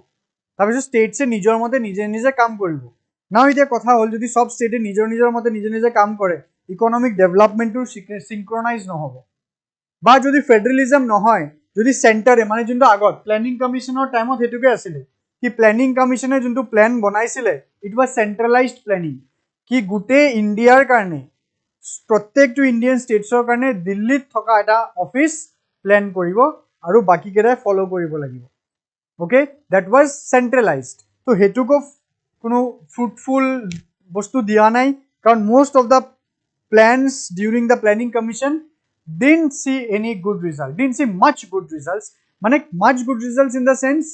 তাৰপিছত states এ নিজৰ মতে নিজে নিজে কাম কৰিব। Now এতিয়া কথা হ'ল, যদি সব state এ নিজৰ মতে নিজে নিজে কাম কৰে, ইকোনমিক ডেভেলপমেন্টটো সিনক্ৰনাইজ নহব। বা যদি ফেডাৰেলিজম নহয়, যদি সেন্টাৰে মানে যোনটো আগত প্ল্যানিং কমিশনৰ টাইমত হেতুকে আছিল, কি প্ল্যানিং কমিশনে যোনটো প্ল্যান বনাইছিলে, ইট ওয়াজ সেন্ট্ৰালাইজড প্ল্যানিং, কি গোটে ইন্ডিয়াৰ কাৰণে প্ৰত্যেকটো ইন্ডিয়ান ষ্টেটছৰ কাৰণে দিল্লীত থকা এটা অফিস প্ল্যান কৰিব আৰু বাকি কেইটা ফলো কৰিব লাগিব। ওকে, দ্যাট ওয়াজ সেন্ট্ৰালাইজড। তো হেতুকো কোনো ফ্ৰুটফুল বস্তু দিয়া নাই, কাৰণ most of the plans during the planning commission didn't see any good result, didn't see much good results, মানে much good results in the sense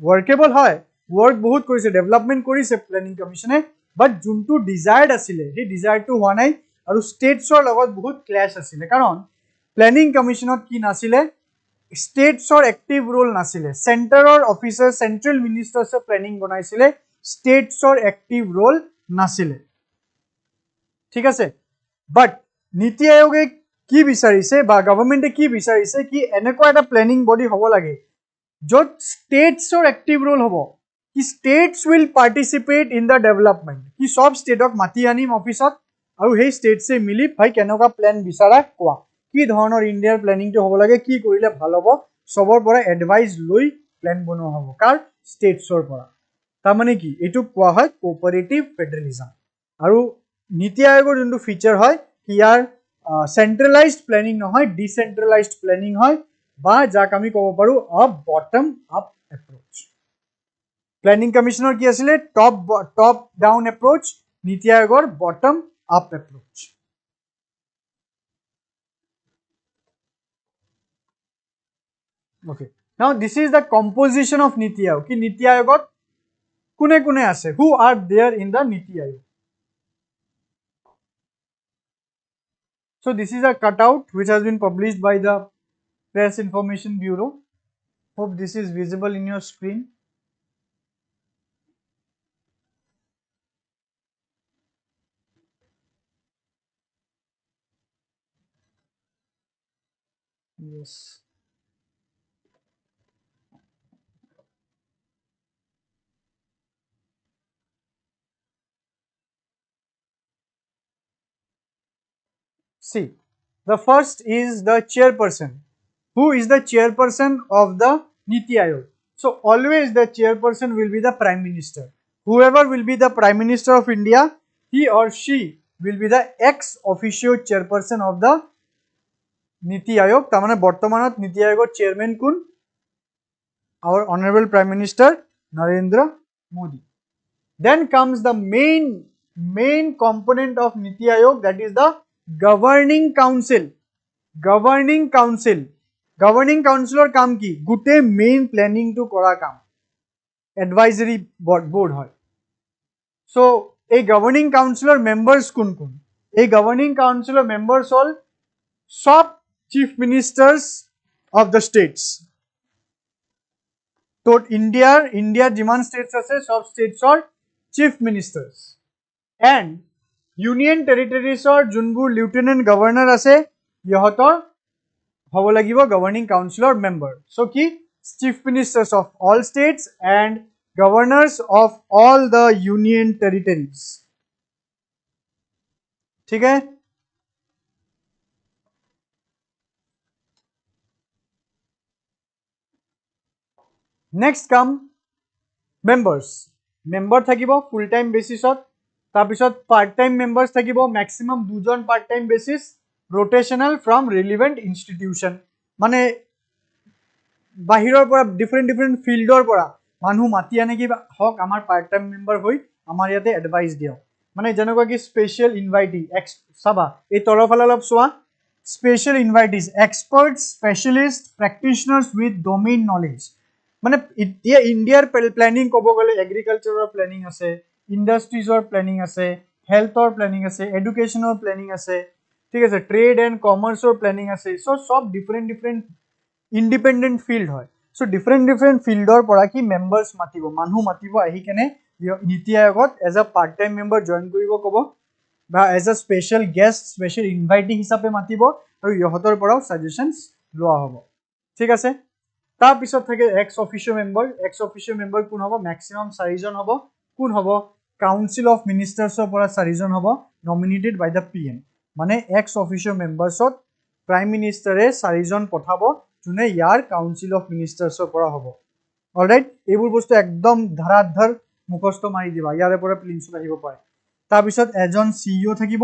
workable হয়, work বহুত কৰিছে, development কৰিছে planning commission এ, but যোনটো desired আছিলে সেই desired টো হোৱা নাই, আৰু ষ্টেটছৰ লগত বহুত ক্লাছ আছিলে। কাৰণ প্ল্যানিং কমিশনত কি নাছিলে, ষ্টেটছৰ এক্টিভ ৰোল নাছিলে, চেণ্টাৰৰ অফিচাৰ চেন্ট্ৰেল মিনিষ্টাৰ্ছে প্ল্যানিং বনাইছিলে, ষ্টেটছৰ এক্টিভ ৰোল নাছিলে। ঠিক আছে, বাট নীতি আয়োগে কি বিচাৰিছে বা গভৰ্ণমেণ্টে কি বিচাৰিছে, কি এনেকুৱা এটা প্ল্যানিং বডি হ'ব লাগে য'ত ষ্টেটছৰ এক্টিভ ৰোল হ'ব, কি states will participate in the development, কি সব ষ্টেটক মাতি আনিম অফিচত আৰু সেই ষ্টেটছে মিলি ভাই কেনেকুৱা প্ল্যান বিচাৰা কোৱা, কি ধৰণৰ ইণ্ডিয়াৰ প্ল্যানিংটো হ'ব লাগে, কি কৰিলে ভাল হ'ব, সবৰ পৰা এডভাইস লৈ প্ল্যান বনোৱা হ'ব, কাৰ ষ্টেটছৰ পৰা। তাৰমানে কি, এইটো কোৱা হয় কোঅপাৰেটিভ ফেডাৰেলিজম। আৰু নীতি আয়োগৰ যোনটো ফিচাৰ হয়, ইয়াৰ সেন্ট্ৰালাইজড প্ল্যানিং নহয়, ডিসেন্ট্ৰালাইজড প্ল্যানিং হয়, বা যাক আমি ক'ব পাৰো a bottom up approach. Planning কমিশনৰ কি আছিলে, টপ ডাউন এপ্ৰোচ, নীতি আয়োগৰ bottom up approach. Okay, now this is the composition of NITI Aayog, ki NITI Aayogot kune kune ase, who are there in the NITI Aayog. So this is a cutout which has been published by the Press Information Bureau. Hope this is visible in your screen. Yes. See, the first is the chairperson. Who is the chairperson of the NITI Aayog? So always the chairperson will be the Prime Minister. Whoever will be the Prime Minister of India, he or she will be the ex officio chairperson of the NITI Aayog. Tamane bortomanot NITI Aayogor chairman kun? Our Honorable Prime Minister Narendra Modi. Then comes the main component of NITI Aayog, that is the Governing Council. Governing Councilor কাম কি, গুটে main planning টু কৰা কাম, advisory board হয়। So এই governing কাউন্সিলৰ members কোন কোন, এই গভর্নিং কাউন্সিলৰ মেম্বার্স হল সব chief ministers of the states. তো ইন্ডিয়াৰ যিমান স্টেটস আছে সব স্টেটসৰ চিফ মিনিস্টার্স, এন্ড ইউনিয়ন টেৰিটৰিজৰ যোনবোৰ লিউটেনেন্ট গভৰ্ণৰ আছে ইহঁতৰ হ'ব লাগিব গভর্নিং কাউন্সিলৰ মেম্বাৰ। সো কি chief ministers of all states and governors of all the union territories. ठीक है नेक्स्ट कम मेम्बार्स मेम्बार থাকিব ফুল টাইম বেসিছত তাৰপিছত পার্ট টাইম মেম্বার্স থাকিব ম্যাক্সিমাম দুজন part time basis rotational from relevant institution মানে বাহিৰৰ পৰা ডিফারেন্ট ফিল্ডৰ পৰা মানুহ মাতি আনে কি হক আমাৰ পার্ট টাইম মেম্বাৰ হৈ আমাৰ ইয়াতে এডভাইস দিও মানে যেনেকুৱা কি স্পেশাল ইনভাইটি চাবা এই তলফালে অলপ চোৱা special invitees expert specialist practitioners with domain knowledge মানে এতিয়া ইণ্ডিয়াৰ প্ল্যানিং ক'ব গ'লে এগ্ৰিকালচাৰৰ প্ল্যানিং আছে ইন্ডাষ্ট্ৰিজৰ প্ল্যানিং আছে হেলথৰ প্ল্যানিং আছে এডুকেশনৰ প্ল্যানিং আছে ঠিক আছে ট্ৰেড এন্ড কমাৰ্চৰ প্ল্যানিং আছে সো সব ডিফারেন্ট ইন্ডিপেন্ডেন্ট ফিল্ড হয় সো ডিফারেন্ট ফিল্ডৰ পৰা কি মেম্বাৰ্স মাতিব মানুহ মাতিব আহি কেনে নীতি আয়োগত as a part time member join কৰিব ক'ব বা as a special guest special invitee হিচাপে মাতিব আৰু ইহঁতৰ পৰাও সাজেশনস লোৱা হ'ব ঠিক আছে তাৰ পিছত থাকে এক্স অফিচিয়েল মেম্বাৰ কোন হ'ব ম্যাক্সিমাম 4 জন হ'ব কোন হ'ব কাউন্সিল অফ মিনিষ্টাৰ্ছৰ পৰা 4 জন হ'ব নমিনেটেড বাই দা পিএম মানে এক্স অফিচিয়েল মেম্বাৰ্ছত প্ৰাইম মিনিষ্টাৰে 4 জন পঠাব যোনে ইয়াৰ কাউন্সিল অফ মিনিষ্টাৰ্ছৰ পৰা হ'ব অলৰাইট এইবোৰ বস্তু একদম ধাৰাধৰ মুখস্থ মাৰি দিবা ইয়াৰে পৰা প্ৰিলিমছত আহিব পাৰে তাৰ পিছত এজন সিইও থাকিব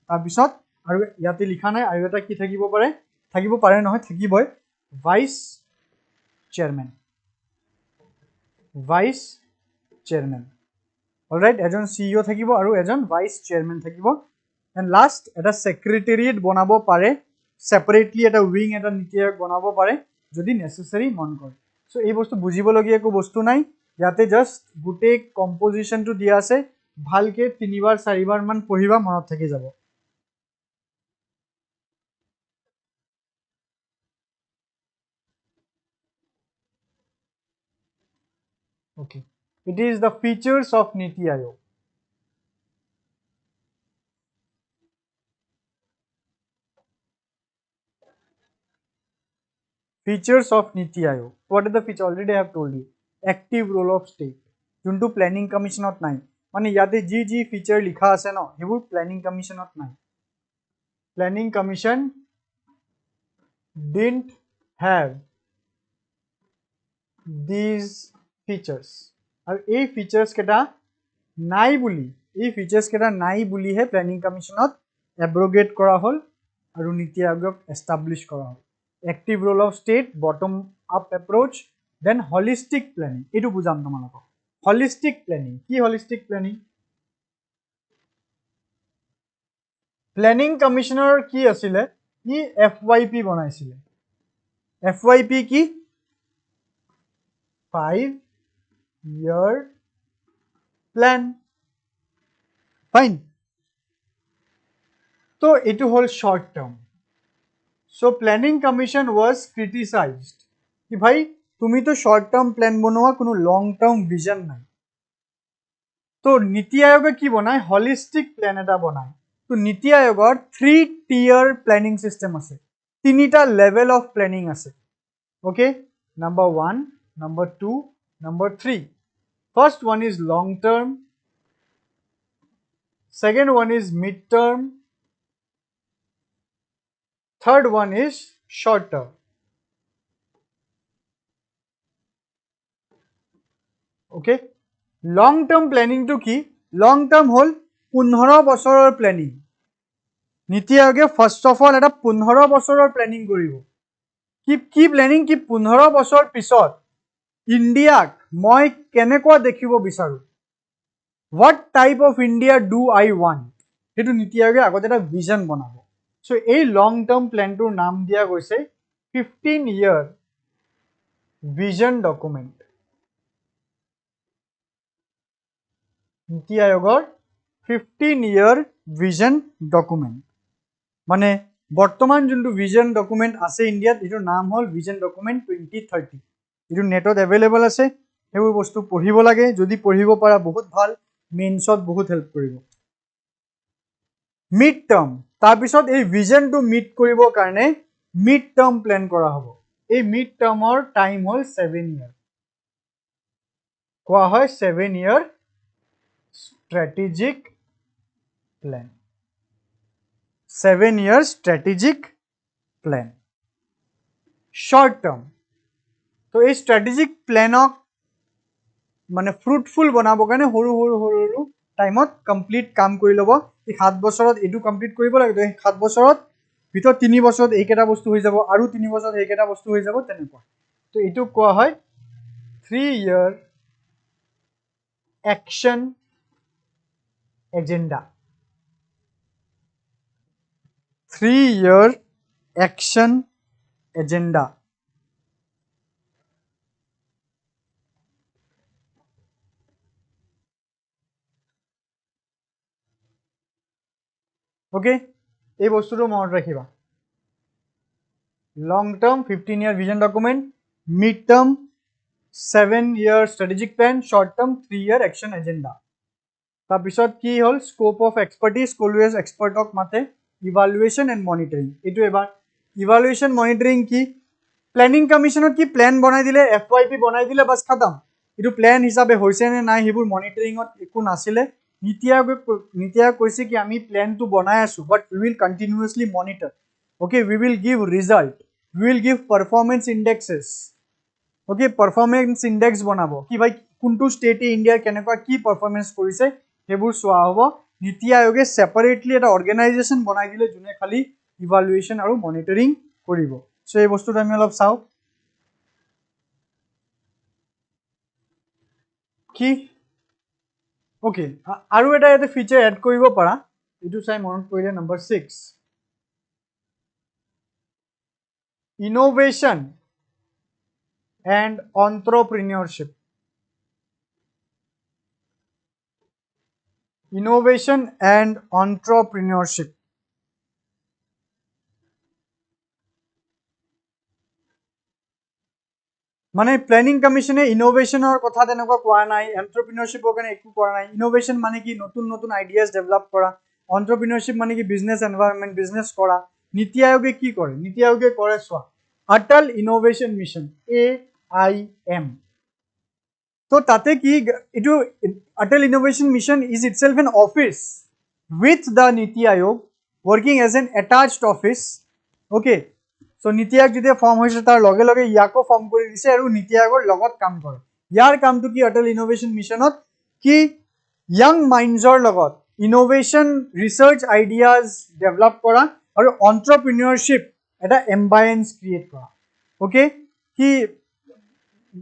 তাৰ পিছত আৰু ইয়াতে লিখা নাই আৰু এটা কি থাকিব পাৰে নহয় থাকিবই ভাইস চেয়াৰম্যান অলৰাইট এজন সিইও থাকিব আৰু এজন ভাইস চেয়াৰম্যান থাকিব এন্ড লাষ্ট এটা সেক্ৰেটাৰিয়েট বনাব পাৰে সেপাৰেটলি এটা উইং এটা নীতি আয়োগ বনাব পাৰে যদি নেসেসারি মন কৰে সো এই বস্তু বুজিবলগীয়া একো বস্তু নাই ইয়াতে জাস্ট গুটে কম্পোজিশনটো দিয়া আছে ভালকে 3 4 বাৰ মান পঢ়িবা মনত থাকি যাব okay it is the features of NITI Aayog features of NITI Aayog what are the features already I have told you active role of state যোনটো প্ল্যানিং কমিশনত নাই মানে ইয়াতে জি ফিচাৰ লিখা আছে ন হেবোৰ প্ল্যানিং কমিশনত নাই planning commission didn't have these features আৰু এই ফিচাৰ্স কেটা নাই বুলি হে প্ল্যানিং কমিশনত এব্ৰোগেট কৰা হল আৰু নীতি আয়োগক এস্টাবলিশ কৰা হল active role of state bottom up approach then holistic planning etu bujam tomalok holistic planning ki holistic planning commissioner ki asile ki FYP banaisile FYP ki 5-year plan fine so etu hol short term so planning commission was criticized कि भाई तुमी तो short term plan बनवा कोनो long term vision নাই तो नीति आयोगे की बनाय होलिस्टिक प्लान এটা बनाय तो नीति आयोगर 3 टियर प्लानिंग सिस्टम আছে তিনিটা লেভেল অফ প্লানিং আছে okay number 1 number 2 number 3 first one is long term second one is mid term third one is short term okay long term planning तो की long term whole 15 বছৰৰ planning নীতি আয়োগে first of all এটা 15 বছৰৰ planning কৰিব কি planning কি 15 বছৰ পিছত ইন্ডিয়াক মই কেনেকুৱা দেখিব বিচাৰো what type of India do I want হেতু নীতি আয়োগে আগতে এটা ভিজন বনাব সো এই লং টার্ম প্ল্যানটোৰ নাম দিয়া গৈছে 15 year vision document নীতি আয়োগৰ 15 year vision document মানে বৰ্তমান যোনটো ভিজন ডকুমেন্ট আছে ইন্ডিয়াত এটো নাম হল ভিজন ডকুমেন্ট 2030 এটো নেটত अवेलेबल আছে হেবোৰ বস্তু পঢ়িব লাগে যদি পঢ়িব পাৰা বহুত ভাল মেইনছত বহুত হেল্প কৰিব মিড টার্ম তাৰ পিছত এই ভিজনটো মিট কৰিবৰ কাৰণে মিড টার্ম প্ল্যান কৰা হ'ব এই মিড টার্মৰ টাইম হল 7 ইয়াৰ কোৱা হয় 7 ইয়াৰ strategic plan 7-year strategic plan. Short term. So a strategic plan মানে fruitful বনাবৰ কাৰণে সৰু টাইমত কমপ্লিট কাম কৰি ল'ব। এই 7 বছৰত এইটো কমপ্লিট কৰিব লাগিব, এই 7 বছৰত ভিতৰত 3 বছৰত এইকেইটা বস্তু হৈ যাব আৰু 3 বছৰত এইকেইটা বস্তু হৈ যাব তেনেকুৱা। তো এইটো কোৱা হয় 3-year action agenda. 3-year action agenda. Okay, এই বস্তুটো মনত ৰাখিবা। Long term 15-year vision document, mid term 7-year strategic plan, short term 3-year action agenda. তাৰপিছত কি হ'ল scope of expertise, always expert মাতে, evaluation and monitoring. এইটো এবাৰ evaluation monitoring কি planning commission কি plan বনাই দিলে FYP বনাই দিলে বাস খতম। এইটো plan হিচাপে হৈছে নে নাই হেবোৰ monitoring একো নাছিলে। NITI Aayog কৈছে কি আমি plan টো বনাই আছো, but we will continuously monitor. Okay, we will give result, we will give performance indexes. Okay, performance index বনাব কি ভাই কোনটো স্টেটে ইন্ডিয়াৰ কেনেকুৱা কি পারফরম্যান্স কৰিছে হেবোৰ সোৱা হ'ব। NITI Aayog সেপাৰেটলি এটা অৰ্গেনাইজেশন বনাই দিলে যোনে খালি ইভালুয়েশন আৰু মনিটৰিং কৰিব। সো এই বস্তুটো আমি অলপ চাও কি। ওকে, আৰু এটা ইয়াতে ফিচাৰ এড কৰিব পাৰা, এইটো চাই মনত পৰিলে number 6 innovation and entrepreneurship. Innovation and entrepreneurship. মানে প্ল্যানিং কমিশনে ইনোভেশনৰ কথা তেনেকুৱা কোৱা নাই, এন্টাৰপ্ৰিনিয়ৰশিপৰ কাৰণে একো কৰা নাই। ইনোভেশন মানে কি নতুন নতুন আইডিয়াস ডেভেলপ কৰা, এন্টাৰপ্ৰিনিয়ৰশিপ মানে কি বিজনেস এনভায়রনমেন্ট বিজনেস কৰা। নীতি আয়োগে কি কৰে? নীতি আয়োগে কৰে সোৱা অটল ইনোভেশন মিশন AIM। তো তাতে কি এইটো Atal innovation mission is itself an office with the NITI Aayog working as an attached office. Okay, so NITI Aayog যেতিয়া ফর্ম হৈছে তাৰ লগে লগে ইয়াকো ফর্ম কৰি দিছে আৰু NITI Aayogৰ লগত কাম কৰে। ইয়াৰ কামটো কি অটল ইনোভেশন মিশনত কি young mindsৰ লগত ইনোভেশন ৰিসাৰ্চ আইডিয়াস ডেভেলপ কৰা আৰু এন্টাৰপ্ৰিনিয়ৰশিপ এটা এম্বায়েন্স ক্ৰিয়েট কৰা। ওকে, কি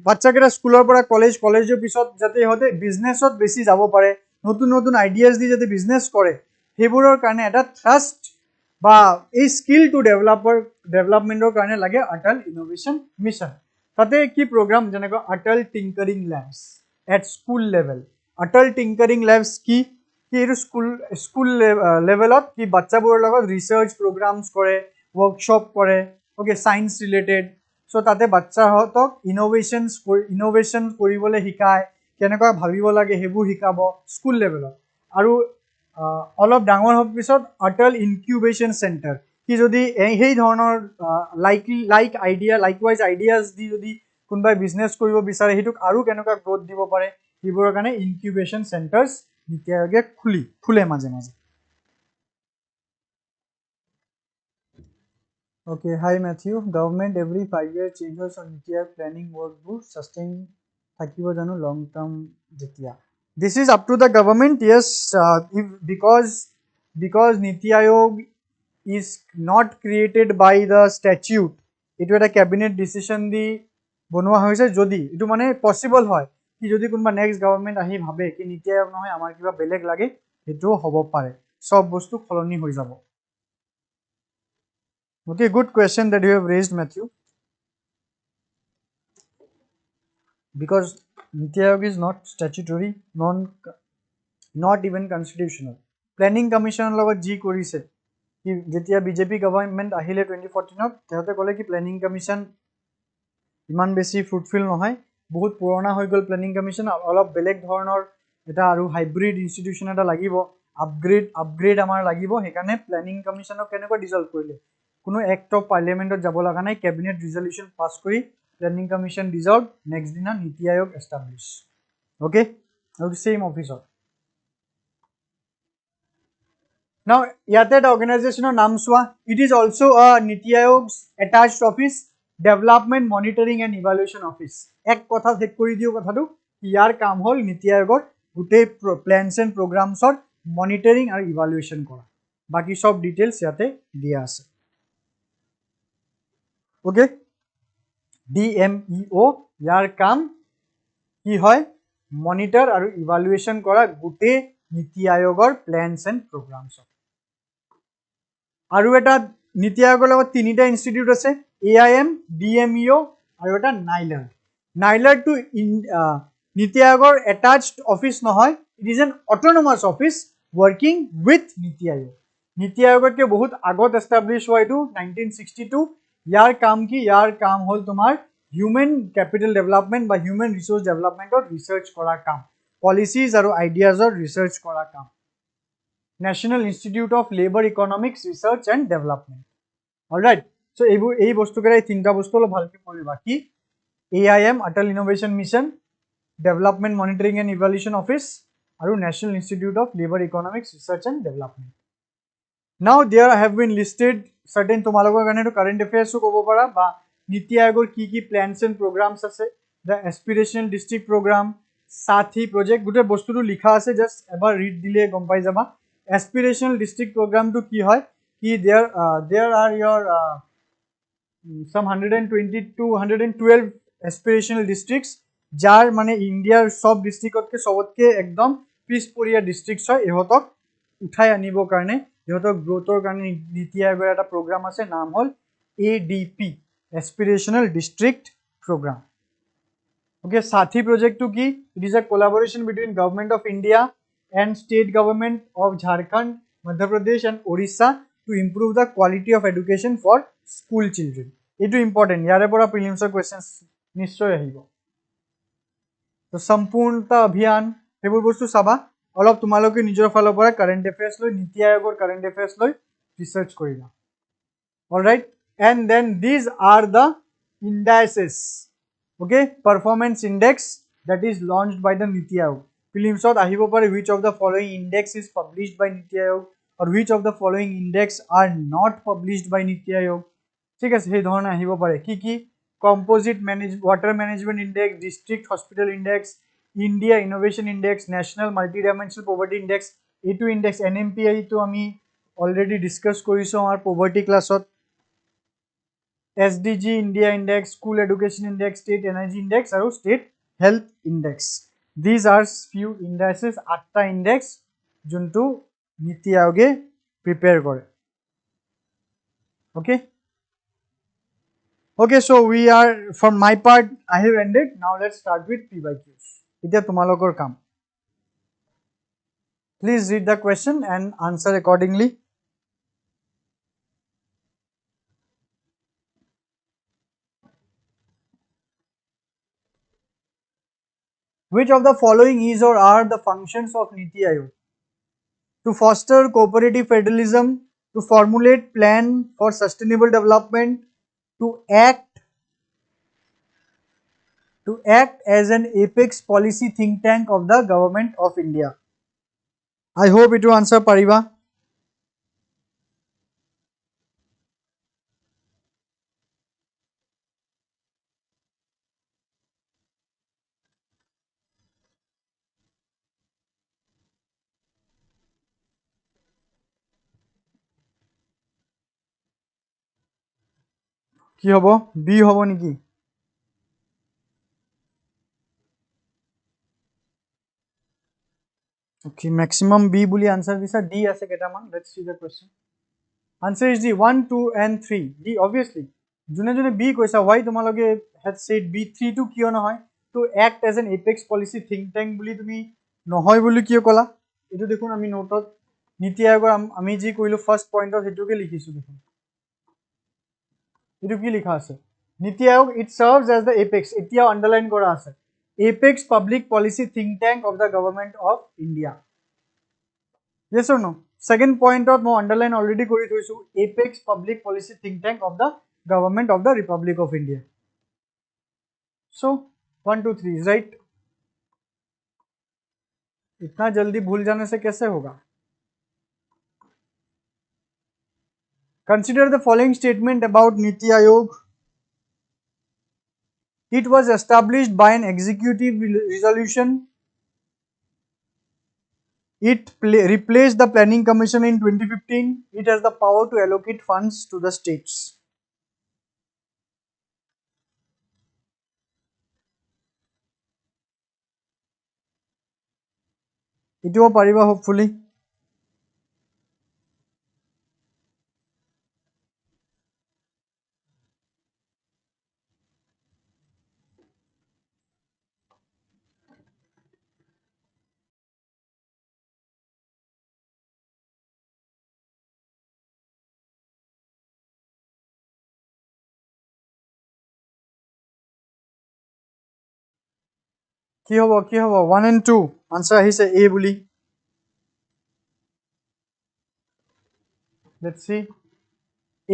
বাচ্চাকেইটা স্কুলৰ পৰা কলেজৰ পিছত যাতে ইহঁতে বিজনেছত বেছি যাব পাৰে, নতুন নতুন আইডিয়াস দি যাতে বিজনেস কৰে, সেইবোৰৰ কাৰণে এটা ট্ৰাষ্ট বা এই স্কিল টু ডেভেলপমেন্টৰ কাৰণে লাগে অটল ইনোভেশন মিশন। তাতে কি প্ৰগ্ৰাম যেনেকৈ Atal tinkering labs at school level. Atal tinkering labs কি এইটো স্কুল লেভেলত কি বাচ্চাবোৰৰ লগত ৰিসাৰ্চ প্ৰগ্ৰামস কৰে, ওয়ার্কশপ কৰে। ওকে, সায়েন্স রিলেটেড। সো তাতে বাচ্চাহঁতক ইনোভেশন কৰিবলৈ শিকায়, কেনেকুৱা ভাবিব লাগে সেইবোৰ শিকাব স্কুল লেভেলত। আৰু অলপ ডাঙৰ হোৱাৰ পিছত অটল ইনকিউবেশন সেন্টাৰ কি যদি এই ধৰণৰ লাইকৱাইজ আইডিয়াস দি যদি কোনোবাই বিজনেস কৰিব বিচাৰে সেইটোক আৰু কেনেকুৱা গ্ৰোথ দিব পাৰে সেইবোৰৰ কাৰণে ইনকিউবেশন সেন্টাৰ্স NITI Aayog খুলে মাজে মাজে। Okay, hi Matthew. Government every 5 year changes on NITI Aayog planning workbook sustain থাকিব জানো long term যেতিয়া। This is up to the government. Yes, because NITI Aayog is not created by the statute. It was a cabinet decision দি বনোৱা হৈছে। যদি এটো মানে possible হয় কি যদি কোনবা নেক্সট গভর্নমেন্ট আহি ভাবে কি NITI Aayog নহয় আমাৰ কিবা বেলেগ লাগে, এটো হ'ব পাৰে, সব বস্তু খলনি হৈ যাব। Okay, good question that you have raised, Matthew. Because NITI Aayog is not statutory, not even constitutional. Planning Commission লগত জি কৰিছে কি যেতিয়া বিজেপি গভৰ্নমেন্ট আহিলে 2014ত তেহতে ক'লে কি প্ল্যানিং কমিশন ইমান বেছি ফ্ৰুটফুল নহয়, বহুত পুৰণা হৈ গ'ল প্ল্যানিং কমিশন, অলপ বেলেগ ধৰণৰ এটা আৰু হাইব্ৰিড ইনষ্টিটিউশন এটা লাগিব, আপগ্ৰেড আমাৰ লাগিব। সেইকাৰণে প্ল্যানিং কমিশনক কেনেকৈ ডিজলভ কৰিলে, কোনো এক্ট অফ পাৰ্লিয়ামেন্টত যাব লগা নাই, ক্যাবিনেট ৰিজলিউশন পাস কৰি প্ল্যানিং কমিশন ডিজলভ, নেক্সট দিনা NITI Aayog এস্টাবলিশ। ওকে, আৰু সেম অফিসত। Now ইয়াতে এটা অৰ্গেনাইজেশ্যনৰ নাম চোৱা, ইট ইজ অলছো আ নীতি আয়োগ's attached office, development monitoring and evaluation office. এক কথা চেক কৰি দিওঁ কথাটো, ইয়াৰ কাম হ'ল নীতি আয়োগৰ গোটেই প্লেনছ এণ্ড প্ৰগ্ৰামছৰ মনিটৰিং আৰু ইভালুৱেশ্যন কৰা, বাকী সব ডিটেইলছ ইয়াতে দিয়া আছে। ওকে, DMEO ইয়াৰ কাম কি হয়, মনিটৰ আৰু ইভালুৱেশ্যন কৰা গোটেই নীতি আয়োগৰ প্লেনছ এণ্ড প্ৰগ্ৰামছৰ। আৰু এটা নীতি আয়োগৰ লগত তিনিটা ইনষ্টিটিউট আছে, AIM, DMEO আৰু এটা নাইলাৰ্ড। নাইলাৰ্ডটো নীতি আয়োগৰ এটাচড অফিচ নহয়, it is an autonomous office working with নীতি আয়োগ। নীতি আয়োগতকৈ বহুত আগত এষ্টাব্লিছ হোৱা এইটো 1962। ইয়াৰ কাম কি, ইয়াৰ কাম হ'ল তোমাৰ হিউমেন কেপিটেল ডেভেলপমেণ্ট বা হিউমেন ৰিচোৰ্চ ডেভেলপমেণ্টত ৰিচাৰ্চ কৰা কাম, পলিচিজ আৰু আইডিয়াজৰ ৰিচাৰ্চ কৰা কাম। National Institute of Labor Economics Research and Development. Alright, so এই বস্তুকেইটা তিনিটা বস্তু অলপ ভালকৈ পঢ়িবা, কি AIM Atal Innovation Mission, Development Monitoring and Evaluation Office আৰু National Institute of Labor Economics Research and Development. Now there have been listed certain তোমালোকৰ কাৰণে তো কাৰেণ্ট এফেয়াৰ্সও ক'ব পাৰা বা নীতি আয়োগৰ কি প্লেনছ এণ্ড প্ৰগ্ৰামছ আছে, the এছপিৰেশ্যনেল district programme, Sathi project, গোটেই বস্তুটো লিখা আছে, জাষ্ট এবাৰ ৰিড দিলে গম পাই যাবা। Aspirational district program to ki hoy ki there are your some 120 to 112 aspirational districts jar mane India sob district ke sobotke ekdom pisporiya districts hoy, ehotok uthai anibo karone ehotok growth or karone niti ayogor eta program ase, naam hol ADP, aspirational district program. Okay, sathi project to ki, it is a collaboration between government of India and state government of Jharkhand, Madhya Pradesh and Orissa to improve the quality of education for school children. It is important. Yare pora prelims questions nischoy ahibo. So sampurnta abhiyan hebur bostu saba olop tumaloke nijor falor pora current affairs loi niti ayogor current affairs loi research koriba. All right, and then these are the indices. Okay, performance index that is launched by the Niti Aayog. Prelims ahibo pare which of the following index is published by Niti Aayog or which of the following index are not published by Niti Aayog. ঠিক আছে, সেই ধৰণে আহিব পাৰে কি composite water management index, district hospital index, India innovation index, national multidimensional poverty index, এইটো index NMPI তো আমি already discuss কৰিছো আমাৰ poverty classত। SDG India Index, School Education Index, State Energy Index আৰু State Health Index. These are few indices, 8টা index যোনটো নীতি আয়োগে prepare কৰে। Okay, okay, so we are, from my part I have ended. Now let's start with PYQs. এতিয়া তোমালোকৰ কাম, please read the question and answer accordingly. Which of the following is or are the functions of Niti Aayog? To foster cooperative federalism, to formulate plan for sustainable development, to act as an apex policy think tank of the government of India. I hope it will answer pariba. কি হবো, B হবো নেকি? Okay, maximum B বুলি answer দিছা, D আছে কেটামান, let's see the question. Answer is D, 1, 2 and 3. D obviously. যোনে যোনে B কৈছা, why তোমালোকে had said B? 3 to কিয় নহয়? To act as an apex policy think tank বুলি তুমি নহয় বুলি কিয় কলা? এইটো দেখোন আমি নোটত নীতি আয়োগৰ আমি যি কইলো ফার্স্ট পয়েন্টত হেতুকে লিখিছো দেখোন। এইটো কি লিখা আছে? নীতি আয়োগ, it serves as the apex, এতিয়া আন্ডারলাইন কৰা আছে, apex public policy think tank of the government of India. Yes or no? Second point of mo underline already kori thoisu, apex public policy think tank of the government of the Republic of India. So 1 2 3 is right. इतना जल्दी भूल जाने से कैसे होगा? Consider the following statement about NITI Aayog. It was established by an executive resolution. It replaced the Planning Commission in 2015. It has the power to allocate funds to the states. Ito pariba hopefully. Ki hobo 1 and 2 answer ahise A buli. Let's see.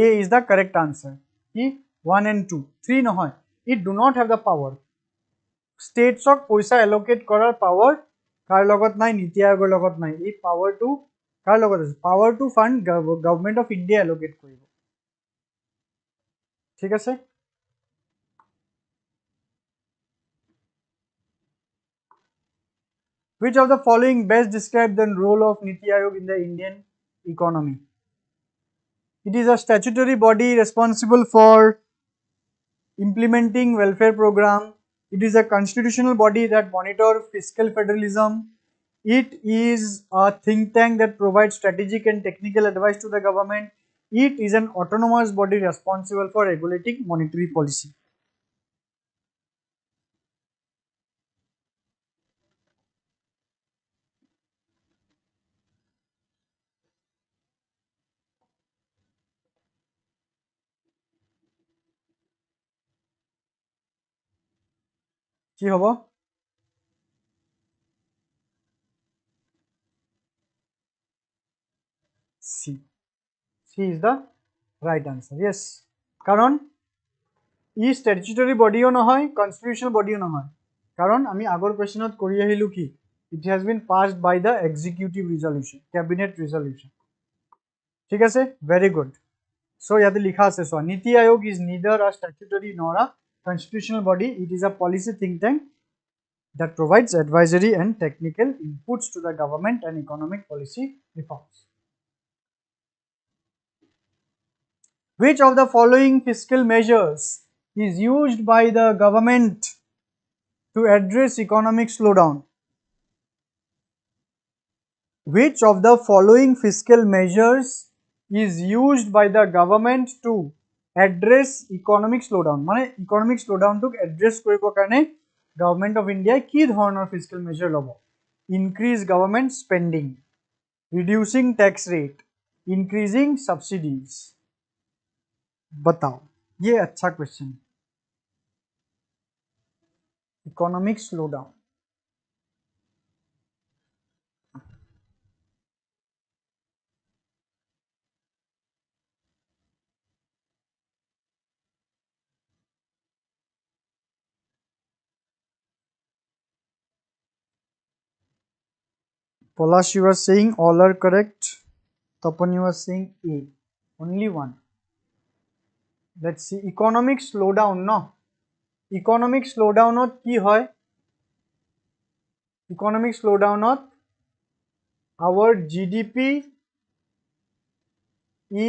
A is the correct answer. Ki 1 and 2. 3 nohoy. It do not have the power. States ok paisa allocate korar power kar logot nai, NITI Aayogor logot nai. Ei power to kar logot ase? Power to fund government of India allocate koribo. ঠিক আছে? Which of the following best describe the role of NITI Aayog in the Indian economy? It is a statutory body responsible for implementing welfare program. It is a constitutional body that monitor fiscal federalism. It is a think tank that provides strategic and technical advice to the government. It is an autonomous body responsible for regulating monetary policy. কি হব? C. C is the right answer. Yes. কারণ ই statutory বডিও নহয়, constitutional বডিও নহয়। কারণ আমি আগৰ কোৱেশ্যনত কৰি আহিলো কি it has been passed by the executive resolution, cabinet resolution. ঠিক আছে, ভেরি গুড। সো ইয়াতে লিখা আছে চোৱা, নীতি আয়োগ ইজ নিদাৰ আ স্ট্যাচুটরি নর আ constitutional body, it is a policy think tank that provides advisory and technical inputs to the government and economic policy reforms. Which of the following fiscal measures is used by the government to address economic slowdown? Which of the following fiscal measures is used by the government to address economic slowdown? মানে economic slowdown to address করিবৰ কাৰণে government of India কি ধৰণৰ fiscal measure লব? Increase government spending, reducing tax rate, increasing subsidies. बताओ, ये अच्छा question. Economic slowdown, Polash, you are saying all are correct. Tapan, you are saying A, only one. Let's see, economic slowdown, no? Economic slowdown কি হয়? Economic slowdown our GDP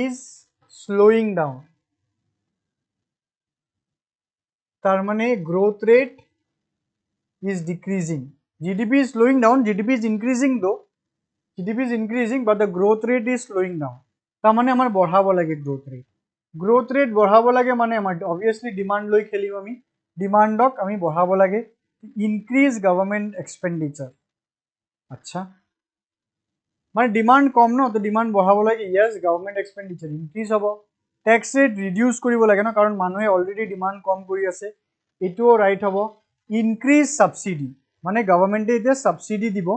is slowing down. তার মানে growth rate is decreasing. GDP is slowing down, GDP is increasing though. GDP is increasing but the growth rate is slowing down. তার মানে আমার বঢ়াব লাগে growth rate. Growth rate বঢ়াব লাগে মানে আমার obviously demand লৈ খেলিম আমি, ডিমান্ডক আমি বঢ়াব লাগে, increase government expenditure. আচ্ছা, মানে ডিমান্ড কম ন, তো ডিমান্ড বঢ়াব লাগে, yes government expenditure increase হ'ব। tax rate reduce কৰিব লাগে ন, কাৰণ মানুহে অলৰেডি ডিমান্ড কম কৰি আছে, এটোও ৰাইট হ'ব। increase subsidy, মানে গভৰ্নমেণ্টে এতিয়া সাবসিডি দিব।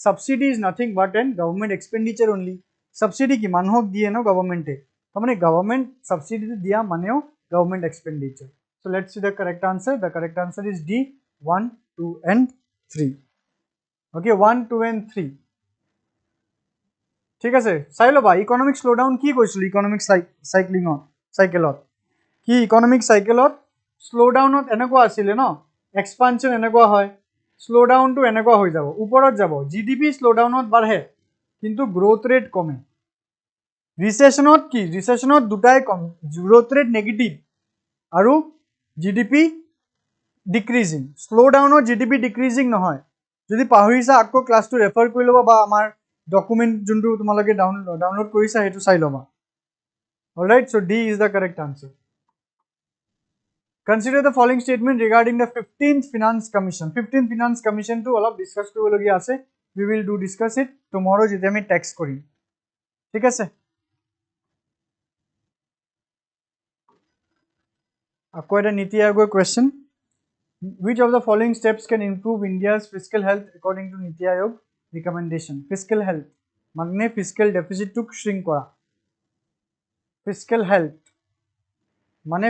Subsidy is nothing but N government expenditure only. Subsidy কি মানুহক দিয়ে ন গভৰ্নমেণ্টে, তাৰমানে গভৰ্নমেণ্ট সাবসিডি দিয়া মানেও government expenditure. So let's see the correct answer. The correct answer is D, 1, 2 and 3. Okay, 1, 2 and 3. ঠিক আছে চাই ল'বা ইকনমিক শ্ল'ডাউন কি কৈছিলোঁ ইকনমিক চাইকেলত কি ইকনমিক চাইকেলত শ্ল'ডাউনত এনেকুৱা আছিলে ন এক্সপানশ্যন এনেকুৱা হয় শ্ল'ডাউনটো এনেকুৱা হৈ যাব ওপৰত যাব জিডিপি শ্ল'ডাউনত বাঢ়ে কিন্তু গ্ৰোথ ৰেট কমে ৰিচেশ্যনত কি ৰিচেশ্যনত দুটাই কম গ্ৰোথ ৰেট নেগেটিভ আৰু জিডিপি ডিক্ৰিজিং শ্ল'ডাউনত জিডিপি ডিক্ৰিজিং নহয় যদি পাহৰিছা আকৌ ক্লাছটো ৰেফাৰ কৰি ল'বা বা আমাৰ ডকুমেণ্ট যোনটো তোমালোকে ডাউনলোড কৰিছা সেইটো চাই ল'বা অলৰাইট চ' D is the correct answer Consider the following statement regarding the 15th Finance Commission. 15th Finance Commission to all of discuss koribologia ase. We will discuss it tomorrow jete ami text korim. Thik ase? Akko eta NITI Aayog question. Which of the following steps can improve India's fiscal health according to NITI Aayog recommendation? Fiscal health. Magne fiscal deficit to shrink kora. Fiscal health. মানে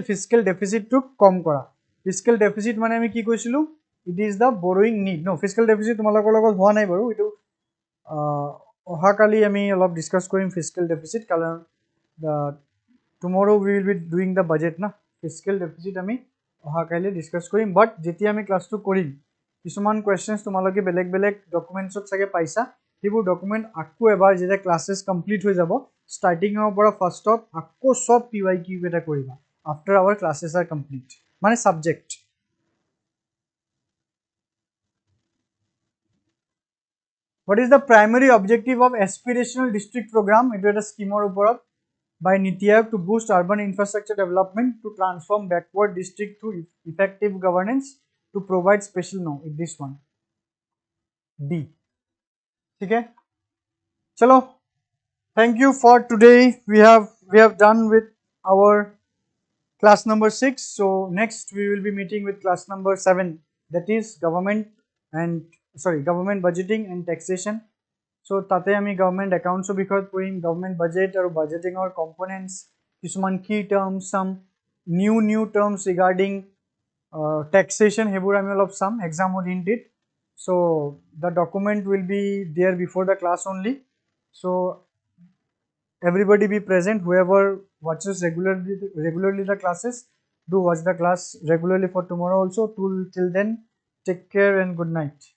fiscal deficit to কম কৰা fiscal deficit মানে আমি কি কৈছিলো it is the borrowing need no fiscal deficit তোমালোকৰ লগত হোৱা নাই বাৰু এটো অহাকালি আমি অলপ ডিসকাস কৰিম fiscal deficit কাৰণ tomorrow we will be doing the budget না fiscal deficit আমি অহাকালি ডিসকাস কৰিম বাট যেতিয়া আমি ক্লাছটো কৰিম কিছুমান কোৱেশ্চনছ তোমালোকে বেলেগ বেলেগ ডকুমেন্টছত চাগে পাইছা সেইবোৰ ডকুমেন্ট আকো এবাৰ যেতিয়া ক্লাसेছ কমপ্লিট হৈ যাব starting of our first stop akko sob pyq beta koriba after our classes are complete mane subject what is the primary objective of aspirational district program it is a scheme or uporot by NITI Aayog to boost urban infrastructure development to transform backward district through effective governance to provide special no in this one D okay chalo thank you for today we have done with our class number 6 so next we will be meeting with class number 7 that is government budgeting and taxation so tate ami government accounts bikhoy porim government budget or budgeting or components kisuman key terms some new terms regarding taxation hebur ami olop some exam or hint it so the document will be there before the class only so everybody be present whoever watches regularly the classes do watch the class regularly for tomorrow also till then take care and good night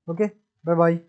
okay bye bye